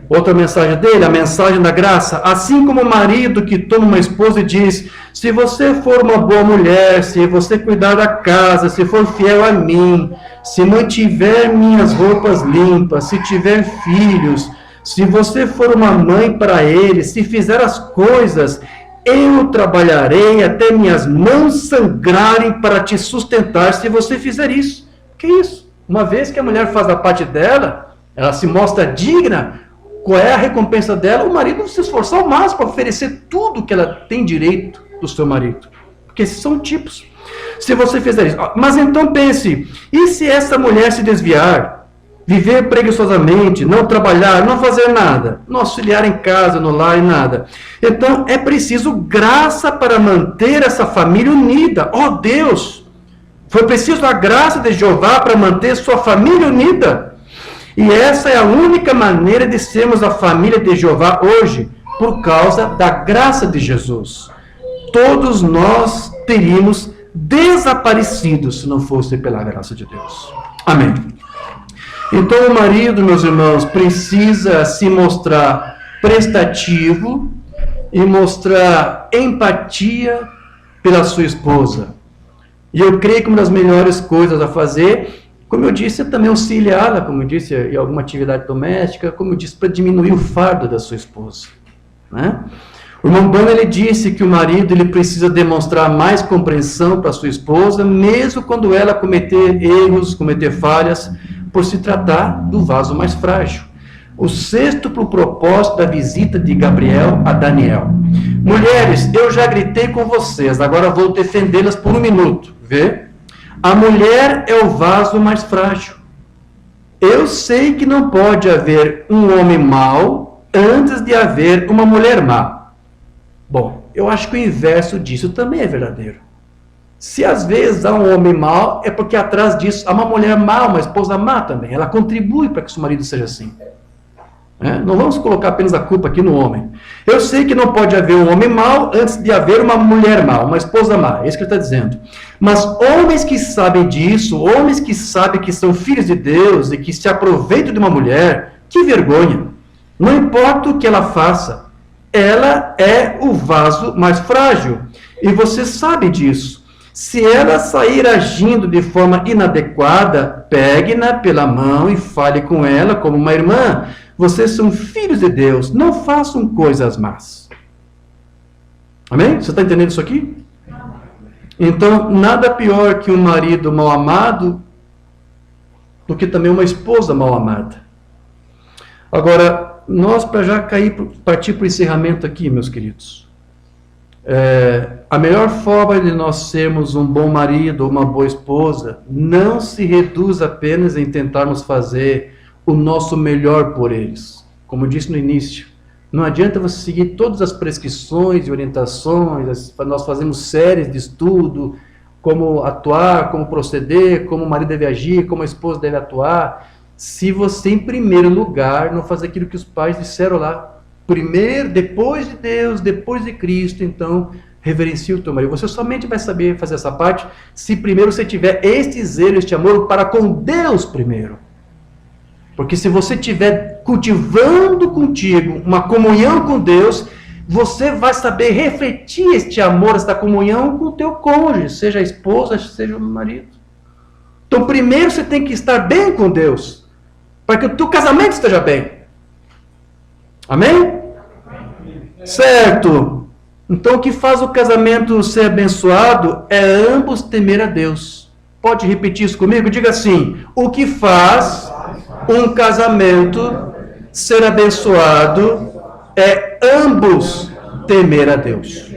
Outra mensagem dele, a mensagem da graça. Assim como o marido que toma uma esposa e diz: se você for uma boa mulher, se você cuidar da casa, se for fiel a mim, se mantiver minhas roupas limpas, se tiver filhos, se você for uma mãe para ele, se fizer as coisas, eu trabalharei até minhas mãos sangrarem para te sustentar se você fizer isso. Que isso? Uma vez que a mulher faz a parte dela, ela se mostra digna, qual é a recompensa dela? O marido se esforçar ao máximo para oferecer tudo que ela tem direito do seu marido. Porque esses são tipos. Se você fizer isso. Mas então pense, e se essa mulher se desviar, viver preguiçosamente, não trabalhar, não fazer nada, não auxiliar em casa, no lar e nada. Então é preciso graça para manter essa família unida. Oh Deus! Foi preciso a graça de Jeová para manter sua família unida. E essa é a única maneira de sermos a família de Jeová hoje, por causa da graça de Jesus. Todos nós teríamos desaparecido se não fosse pela graça de Deus. Amém. Então o marido, meus irmãos, precisa se mostrar prestativo e mostrar empatia pela sua esposa. E eu creio que uma das melhores coisas a fazer, como eu disse, é também auxiliá-la, como eu disse, em alguma atividade doméstica, como eu disse, para diminuir o fardo da sua esposa. Né? O irmão Mbana, ele disse que o marido ele precisa demonstrar mais compreensão para sua esposa, mesmo quando ela cometer erros, cometer falhas, por se tratar do vaso mais frágil. O sextuplo propósito da visita de Gabriel a Daniel. Mulheres, eu já gritei com vocês, agora vou defendê-las por um minuto. Vê? A mulher é o vaso mais frágil. Eu sei que não pode haver um homem mau antes de haver uma mulher má. Bom, eu acho que o inverso disso também é verdadeiro. Se às vezes há um homem mau, é porque atrás disso há uma mulher má, uma esposa má também. Ela contribui para que seu marido seja assim. Não vamos colocar apenas a culpa aqui no homem. Eu sei que não pode haver um homem mau antes de haver uma mulher má, uma esposa má. É isso que ele está dizendo. Mas homens que sabem disso, homens que sabem que são filhos de Deus e que se aproveitam de uma mulher, que vergonha. Não importa o que ela faça, ela é o vaso mais frágil. E você sabe disso. Se ela sair agindo de forma inadequada, pegue-na pela mão e fale com ela como uma irmã. Vocês são filhos de Deus, não façam coisas más. Amém? Você está entendendo isso aqui? Então, nada pior que um marido mal amado do que também uma esposa mal amada. Agora, nós para já partir para o encerramento aqui, meus queridos. A melhor forma de nós sermos um bom marido ou uma boa esposa não se reduz apenas em tentarmos fazer o nosso melhor por eles. Como eu disse no início, não adianta você seguir todas as prescrições e orientações, nós fazemos séries de estudo, como atuar, como proceder, como o marido deve agir, como a esposa deve atuar, se você, em primeiro lugar, não fazer aquilo que os pais disseram lá. Primeiro, depois de Deus, depois de Cristo, então, reverencie o teu marido. Você somente vai saber fazer essa parte se primeiro você tiver este zelo, este amor para com Deus primeiro. Porque se você estiver cultivando contigo uma comunhão com Deus, você vai saber refletir este amor, esta comunhão com o teu cônjuge, seja a esposa, seja o marido. Então primeiro você tem que estar bem com Deus, para que o teu casamento esteja bem. Amém? Certo. Então o que faz o casamento ser abençoado é ambos temer a Deus. Pode repetir isso comigo? Diga assim: o que faz um casamento ser abençoado é ambos temer a Deus.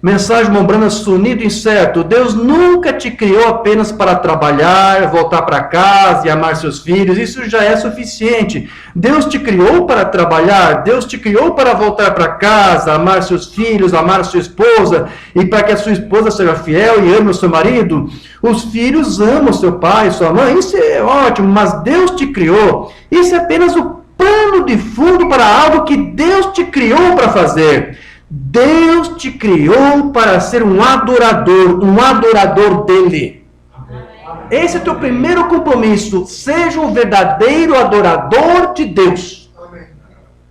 Mensagem Mombrana Sunido Incerto. Deus nunca te criou apenas para trabalhar, voltar para casa e amar seus filhos. Isso já é suficiente. Deus te criou para trabalhar. Deus te criou para voltar para casa, amar seus filhos, amar sua esposa. E para que a sua esposa seja fiel e ame o seu marido. Os filhos amam seu pai, sua mãe. Isso é ótimo, mas Deus te criou. Isso é apenas o pano de fundo para algo que Deus te criou para fazer. Deus te criou para ser um adorador dele. Esse é o teu primeiro compromisso. Seja um verdadeiro adorador de Deus.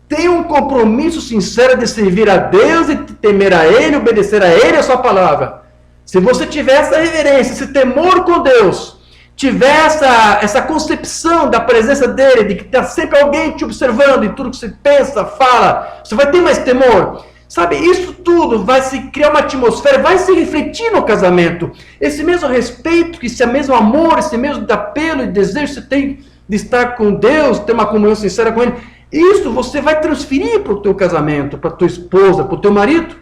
Tenha um compromisso sincero de servir a Deus e temer a Ele, obedecer a Ele e a sua palavra. Se você tiver essa reverência, esse temor com Deus, tiver essa concepção da presença dele, de que está sempre alguém te observando em tudo que você pensa, fala, você vai ter mais temor. Sabe, isso tudo vai se criar uma atmosfera, vai se refletir no casamento. Esse mesmo respeito, esse mesmo amor, esse mesmo apelo e desejo que você tem de estar com Deus, ter uma comunhão sincera com Ele, isso você vai transferir para o teu casamento, para a tua esposa, para o teu marido.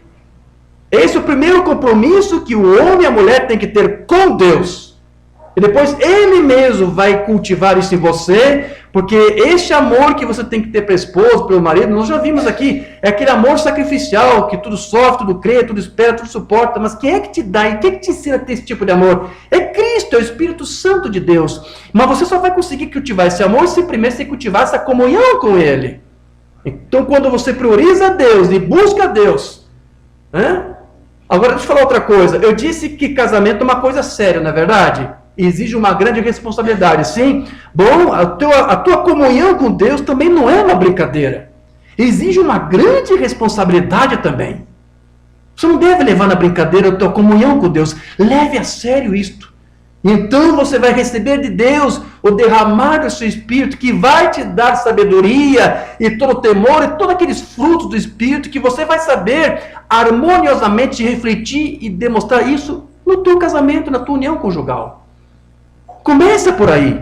Esse é o primeiro compromisso que o homem e a mulher têm que ter com Deus. E depois ele mesmo vai cultivar isso em você, porque este amor que você tem que ter para a esposa, para o marido, nós já vimos aqui, é aquele amor sacrificial, que tudo sofre, tudo crê, tudo espera, tudo suporta. Mas quem é que te dá e quem é que te ensina a ter esse tipo de amor? É Cristo, é o Espírito Santo de Deus. Mas você só vai conseguir cultivar esse amor se primeiro você cultivar essa comunhão com Ele. Então quando você prioriza Deus e busca Deus, agora deixa eu falar outra coisa. Eu disse que casamento é uma coisa séria, não é verdade? Exige uma grande responsabilidade, sim. Bom, a tua comunhão com Deus também não é uma brincadeira. Exige uma grande responsabilidade também. Você não deve levar na brincadeira a tua comunhão com Deus. Leve a sério isto. Então você vai receber de Deus o derramar do seu Espírito, que vai te dar sabedoria e todo o temor e todos aqueles frutos do Espírito que você vai saber harmoniosamente refletir e demonstrar isso no teu casamento, na tua união conjugal. Começa por aí.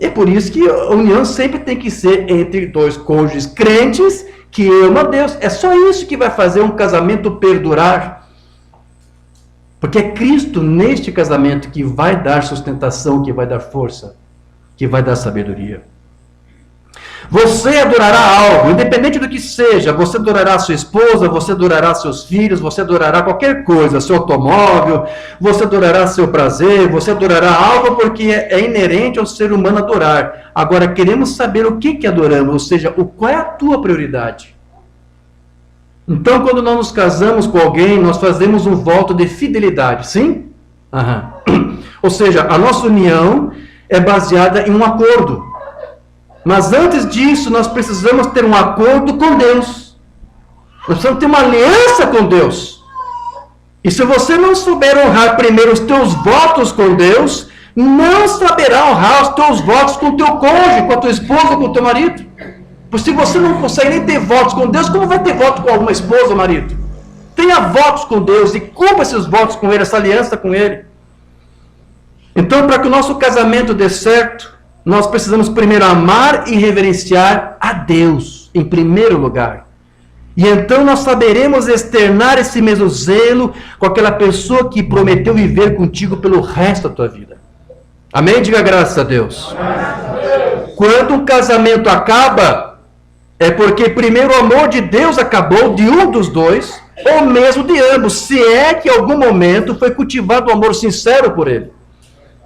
É por isso que a união sempre tem que ser entre dois cônjuges crentes que amam a Deus. É só isso que vai fazer um casamento perdurar. Porque é Cristo neste casamento que vai dar sustentação, que vai dar força, que vai dar sabedoria. Você adorará algo, independente do que seja. Você adorará sua esposa, você adorará seus filhos, você adorará qualquer coisa, seu automóvel, você adorará seu prazer, você adorará algo porque é inerente ao ser humano adorar. Agora, queremos saber o que adoramos, ou seja, qual é a tua prioridade. Então, quando nós nos casamos com alguém, nós fazemos um voto de fidelidade, sim? Ou seja, a nossa união é baseada em um acordo. Mas antes disso, nós precisamos ter um acordo com Deus. Nós precisamos ter uma aliança com Deus. E se você não souber honrar primeiro os teus votos com Deus, não saberá honrar os teus votos com o teu cônjuge, com a tua esposa, com o teu marido. Porque se você não consegue nem ter votos com Deus, como vai ter voto com alguma esposa ou marido? Tenha votos com Deus e cumpra esses votos com Ele, essa aliança com Ele. Então, para que o nosso casamento dê certo, nós precisamos primeiro amar e reverenciar a Deus, em primeiro lugar. E então nós saberemos externar esse mesmo zelo com aquela pessoa que prometeu viver contigo pelo resto da tua vida. Amém? Diga graças a Deus. Quando um casamento acaba, é porque primeiro o amor de Deus acabou de um dos dois, ou mesmo de ambos, se é que em algum momento foi cultivado um amor sincero por Ele.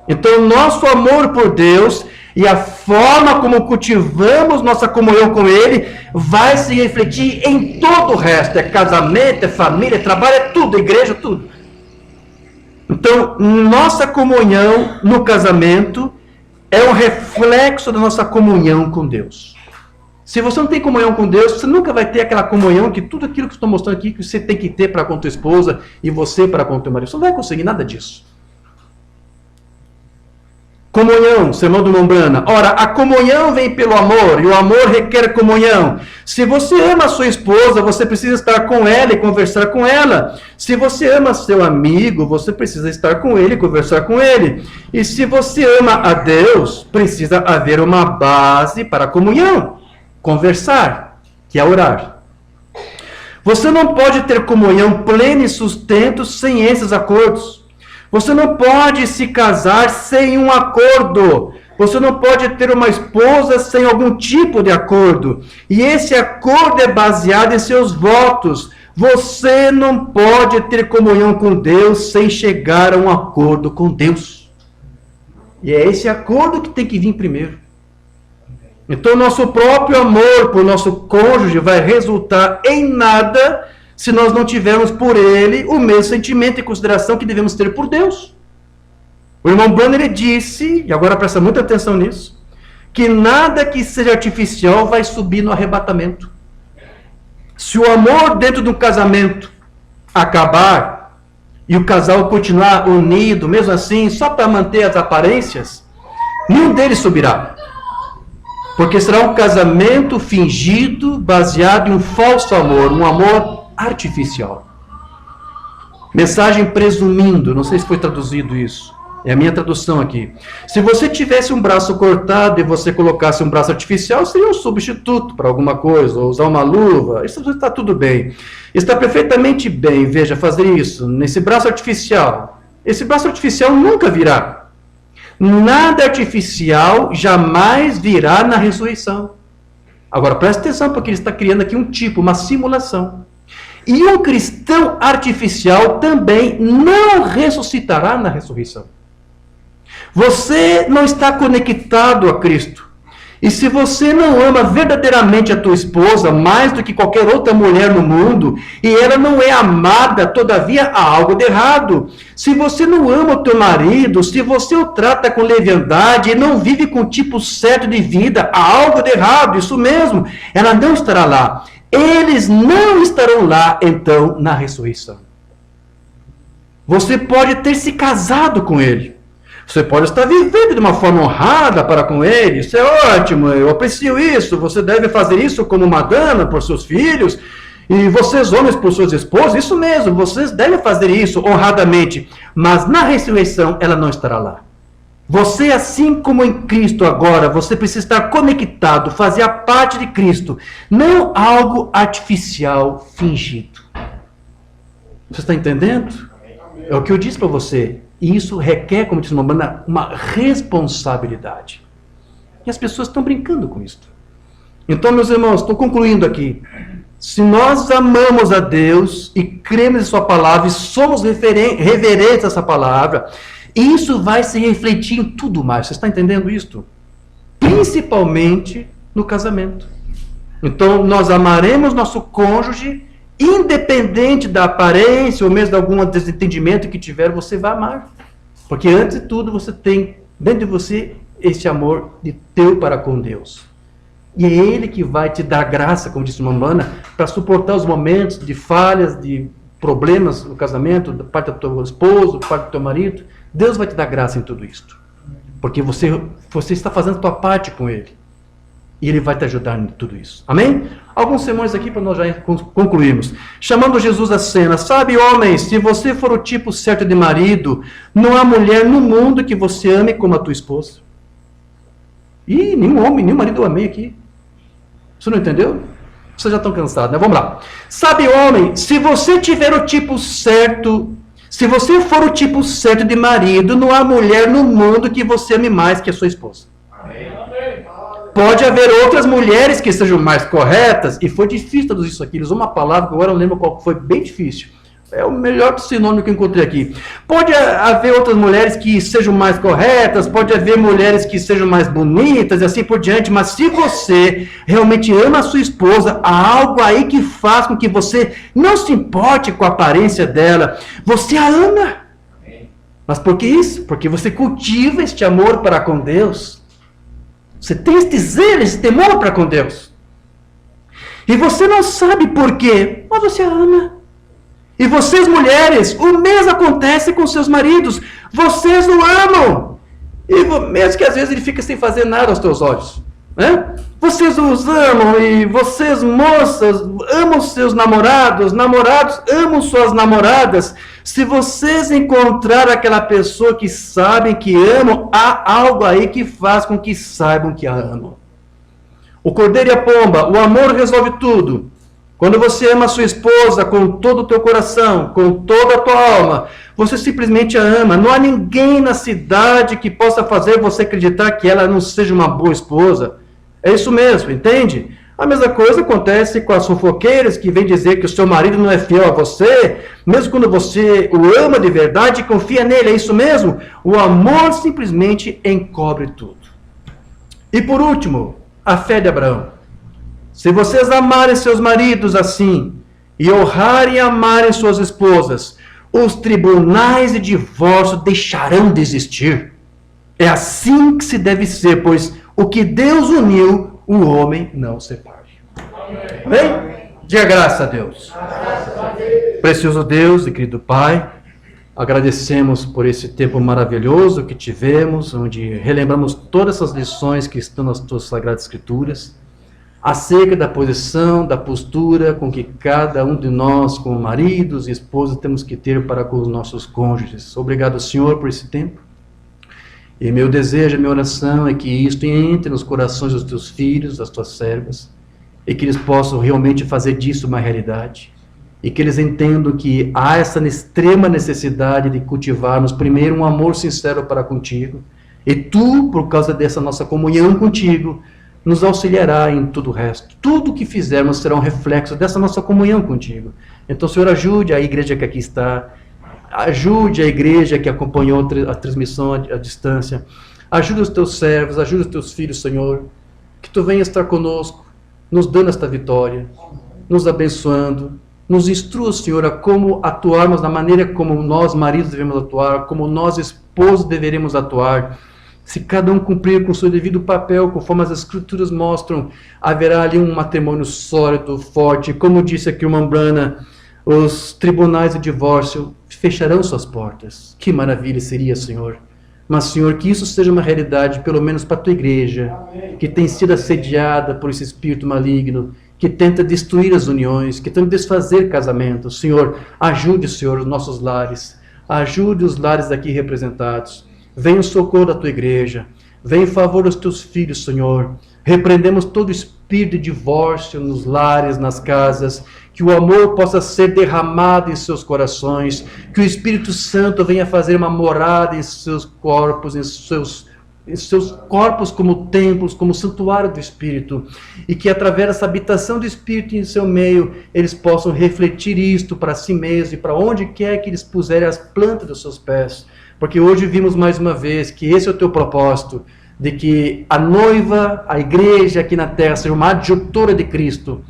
Então nosso amor por Deus e a forma como cultivamos nossa comunhão com Ele vai se refletir em todo o resto. É casamento, é família, é trabalho, é tudo, é igreja, tudo. Então, nossa comunhão no casamento é um reflexo da nossa comunhão com Deus. Se você não tem comunhão com Deus, você nunca vai ter aquela comunhão que tudo aquilo que eu estou mostrando aqui, que você tem que ter para com tua esposa e você para com teu marido. Você não vai conseguir nada disso. Comunhão, sermão do Mombrana. Ora, a comunhão vem pelo amor, e o amor requer comunhão. Se você ama a sua esposa, você precisa estar com ela e conversar com ela. Se você ama seu amigo, você precisa estar com ele e conversar com ele. E se você ama a Deus, precisa haver uma base para a comunhão. Conversar, que é orar. Você não pode ter comunhão plena e sustento sem esses acordos. Você não pode se casar sem um acordo. Você não pode ter uma esposa sem algum tipo de acordo. E esse acordo é baseado em seus votos. Você não pode ter comunhão com Deus sem chegar a um acordo com Deus. E é esse acordo que tem que vir primeiro. Então, nosso próprio amor por nosso cônjuge vai resultar em nada se nós não tivermos por ele o mesmo sentimento e consideração que devemos ter por Deus. O irmão Branham, ele disse, e agora presta muita atenção nisso, que nada que seja artificial vai subir no arrebatamento. Se o amor dentro de um casamento acabar e o casal continuar unido, mesmo assim, só para manter as aparências, nenhum deles subirá. Porque será um casamento fingido, baseado em um falso amor, um amor artificial. Mensagem presumindo, não sei se foi traduzido isso. É a minha tradução aqui. Se você tivesse um braço cortado e você colocasse um braço artificial, seria um substituto para alguma coisa, ou usar uma luva. Isso está tudo bem. Está perfeitamente bem, veja, fazer isso nesse braço artificial. Esse braço artificial nunca virá. Nada artificial jamais virá na ressurreição. Agora, preste atenção, porque ele está criando aqui um tipo, uma simulação. E um cristão artificial também não ressuscitará na ressurreição. Você não está conectado a Cristo. E se você não ama verdadeiramente a tua esposa mais do que qualquer outra mulher no mundo, e ela não é amada, todavia há algo de errado. Se você não ama o teu marido, se você o trata com leviandade e não vive com o tipo certo de vida, há algo de errado, isso mesmo. Ela não estará lá. Eles não estarão lá, então, na ressurreição. Você pode ter se casado com ele. Você pode estar vivendo de uma forma honrada para com ele. Isso é ótimo, eu aprecio isso. Você deve fazer isso como uma dama por seus filhos. E vocês, homens, por suas esposas. Isso mesmo, vocês devem fazer isso honradamente. Mas na ressurreição, ela não estará lá. Você, assim como em Cristo agora, você precisa estar conectado, fazer a parte de Cristo. Não algo artificial, fingido. Você está entendendo? É o que eu disse para você. E isso requer, como disse uma responsabilidade. E as pessoas estão brincando com isso. Então, meus irmãos, estou concluindo aqui. Se nós amamos a Deus e cremos em sua palavra e somos reverentes a essa palavra, isso vai se refletir em tudo mais. Você está entendendo isto? Principalmente no casamento. Então, nós amaremos nosso cônjuge, independente da aparência ou mesmo de algum desentendimento que tiver, você vai amar. Porque antes de tudo, você tem dentro de você esse amor de teu para com Deus. E é Ele que vai te dar graça, como disse a irmã Ana, para suportar os momentos de falhas, de problemas no casamento, da parte do teu esposo, da parte do teu marido. Deus vai te dar graça em tudo isto. Porque você está fazendo a tua parte com Ele. E Ele vai te ajudar em tudo isso. Amém? Alguns sermões aqui para nós já concluirmos. Chamando Jesus à cena. Sabe, homens, se você for o tipo certo de marido, não há mulher no mundo que você ame como a tua esposa. Ih, nenhum homem, nenhum marido eu amei aqui. Você não entendeu? Vocês já estão cansados, né? Vamos lá. Sabe, homem, se você tiver o tipo certo, se você for o tipo certo de marido, não há mulher no mundo que você ame mais que a sua esposa. Amém. Pode haver outras mulheres que sejam mais corretas, e foi difícil traduzir isso aqui. Eles usam uma palavra que agora eu não lembro qual foi, bem difícil. É o melhor sinônimo que eu encontrei aqui. Pode haver outras mulheres que sejam mais corretas, pode haver mulheres que sejam mais bonitas e assim por diante, mas se você realmente ama a sua esposa, há algo aí que faz com que você não se importe com a aparência dela. Você a ama. Mas por que isso? Porque você cultiva este amor para com Deus. Você tem este zelo, esse temor para com Deus. E você não sabe por quê, mas você a ama. E vocês, mulheres, o mesmo acontece com seus maridos. Vocês o amam. E mesmo que às vezes ele fica sem fazer nada aos teus olhos. Né? Vocês os amam. E vocês, moças, amam seus namorados. Namorados amam suas namoradas. Se vocês encontrar aquela pessoa que sabem que amam, há algo aí que faz com que saibam que a amam. O cordeiro e a pomba, o amor resolve tudo. Quando você ama a sua esposa com todo o teu coração, com toda a tua alma, você simplesmente a ama. Não há ninguém na cidade que possa fazer você acreditar que ela não seja uma boa esposa. É isso mesmo, entende? A mesma coisa acontece com as fofoqueiras que vêm dizer que o seu marido não é fiel a você, mesmo quando você o ama de verdade e confia nele. É isso mesmo? O amor simplesmente encobre tudo. E por último, a fé de Abraão. Se vocês amarem seus maridos assim, e honrarem e amarem suas esposas, os tribunais de divórcio deixarão de existir. É assim que se deve ser, pois o que Deus uniu, o homem não separe. Amém? Diga graças a Deus. Precioso Deus e querido Pai, agradecemos por esse tempo maravilhoso que tivemos, onde relembramos todas essas lições que estão nas tuas sagradas escrituras, acerca da posição, da postura com que cada um de nós, como maridos e esposas, temos que ter para com os nossos cônjuges. Obrigado, Senhor, por esse tempo. E meu desejo, minha oração é que isto entre nos corações dos teus filhos, das tuas servas, e que eles possam realmente fazer disso uma realidade. E que eles entendam que há essa extrema necessidade de cultivarmos primeiro um amor sincero para contigo. E tu, por causa dessa nossa comunhão contigo, nos auxiliará em tudo o resto. Tudo que fizermos será um reflexo dessa nossa comunhão contigo. Então, Senhor, ajude a igreja que aqui está, ajude a igreja que acompanhou a transmissão à distância, ajude os teus servos, ajude os teus filhos, Senhor, que tu venhas estar conosco, nos dando esta vitória, nos abençoando, nos instrua, Senhor, a como atuarmos da maneira como nós, maridos, devemos atuar, como nós, esposos, deveremos atuar. Se cada um cumprir com o seu devido papel, conforme as Escrituras mostram, haverá ali um matrimônio sólido, forte. Como disse aqui o irmão Brana, os tribunais de divórcio fecharão suas portas. Que maravilha seria, Senhor. Mas, Senhor, que isso seja uma realidade, pelo menos para a tua igreja, que tem sido assediada por esse espírito maligno, que tenta destruir as uniões, que tenta desfazer casamentos. Senhor, ajude, Senhor, os nossos lares. Ajude os lares aqui representados. Venha em socorro da tua igreja, venha em favor dos teus filhos, Senhor. Repreendemos todo espírito de divórcio nos lares, nas casas, que o amor possa ser derramado em seus corações, que o Espírito Santo venha fazer uma morada em seus corpos, em seus corpos como templos, como santuário do Espírito, e que através dessa habitação do Espírito em seu meio, eles possam refletir isto para si mesmos e para onde quer que eles puserem as plantas dos seus pés. Porque hoje vimos mais uma vez que esse é o teu propósito, de que a noiva, a igreja aqui na terra, seja uma adjutora de Cristo,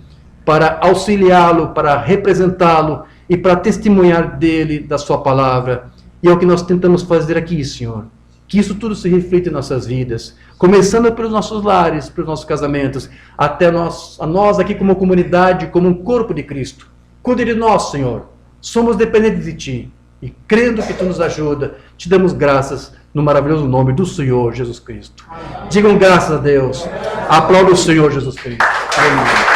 para auxiliá-lo, para representá-lo e para testemunhar dele, da sua palavra. E é o que nós tentamos fazer aqui, Senhor. Que isso tudo se reflita em nossas vidas, começando pelos nossos lares, pelos nossos casamentos, até a nós aqui como comunidade, como um corpo de Cristo. Cuide de nós, Senhor. Somos dependentes de Ti. E crendo que Tu nos ajuda, Te damos graças no maravilhoso nome do Senhor Jesus Cristo. Digam graças a Deus. Aplauda o Senhor Jesus Cristo. Amém.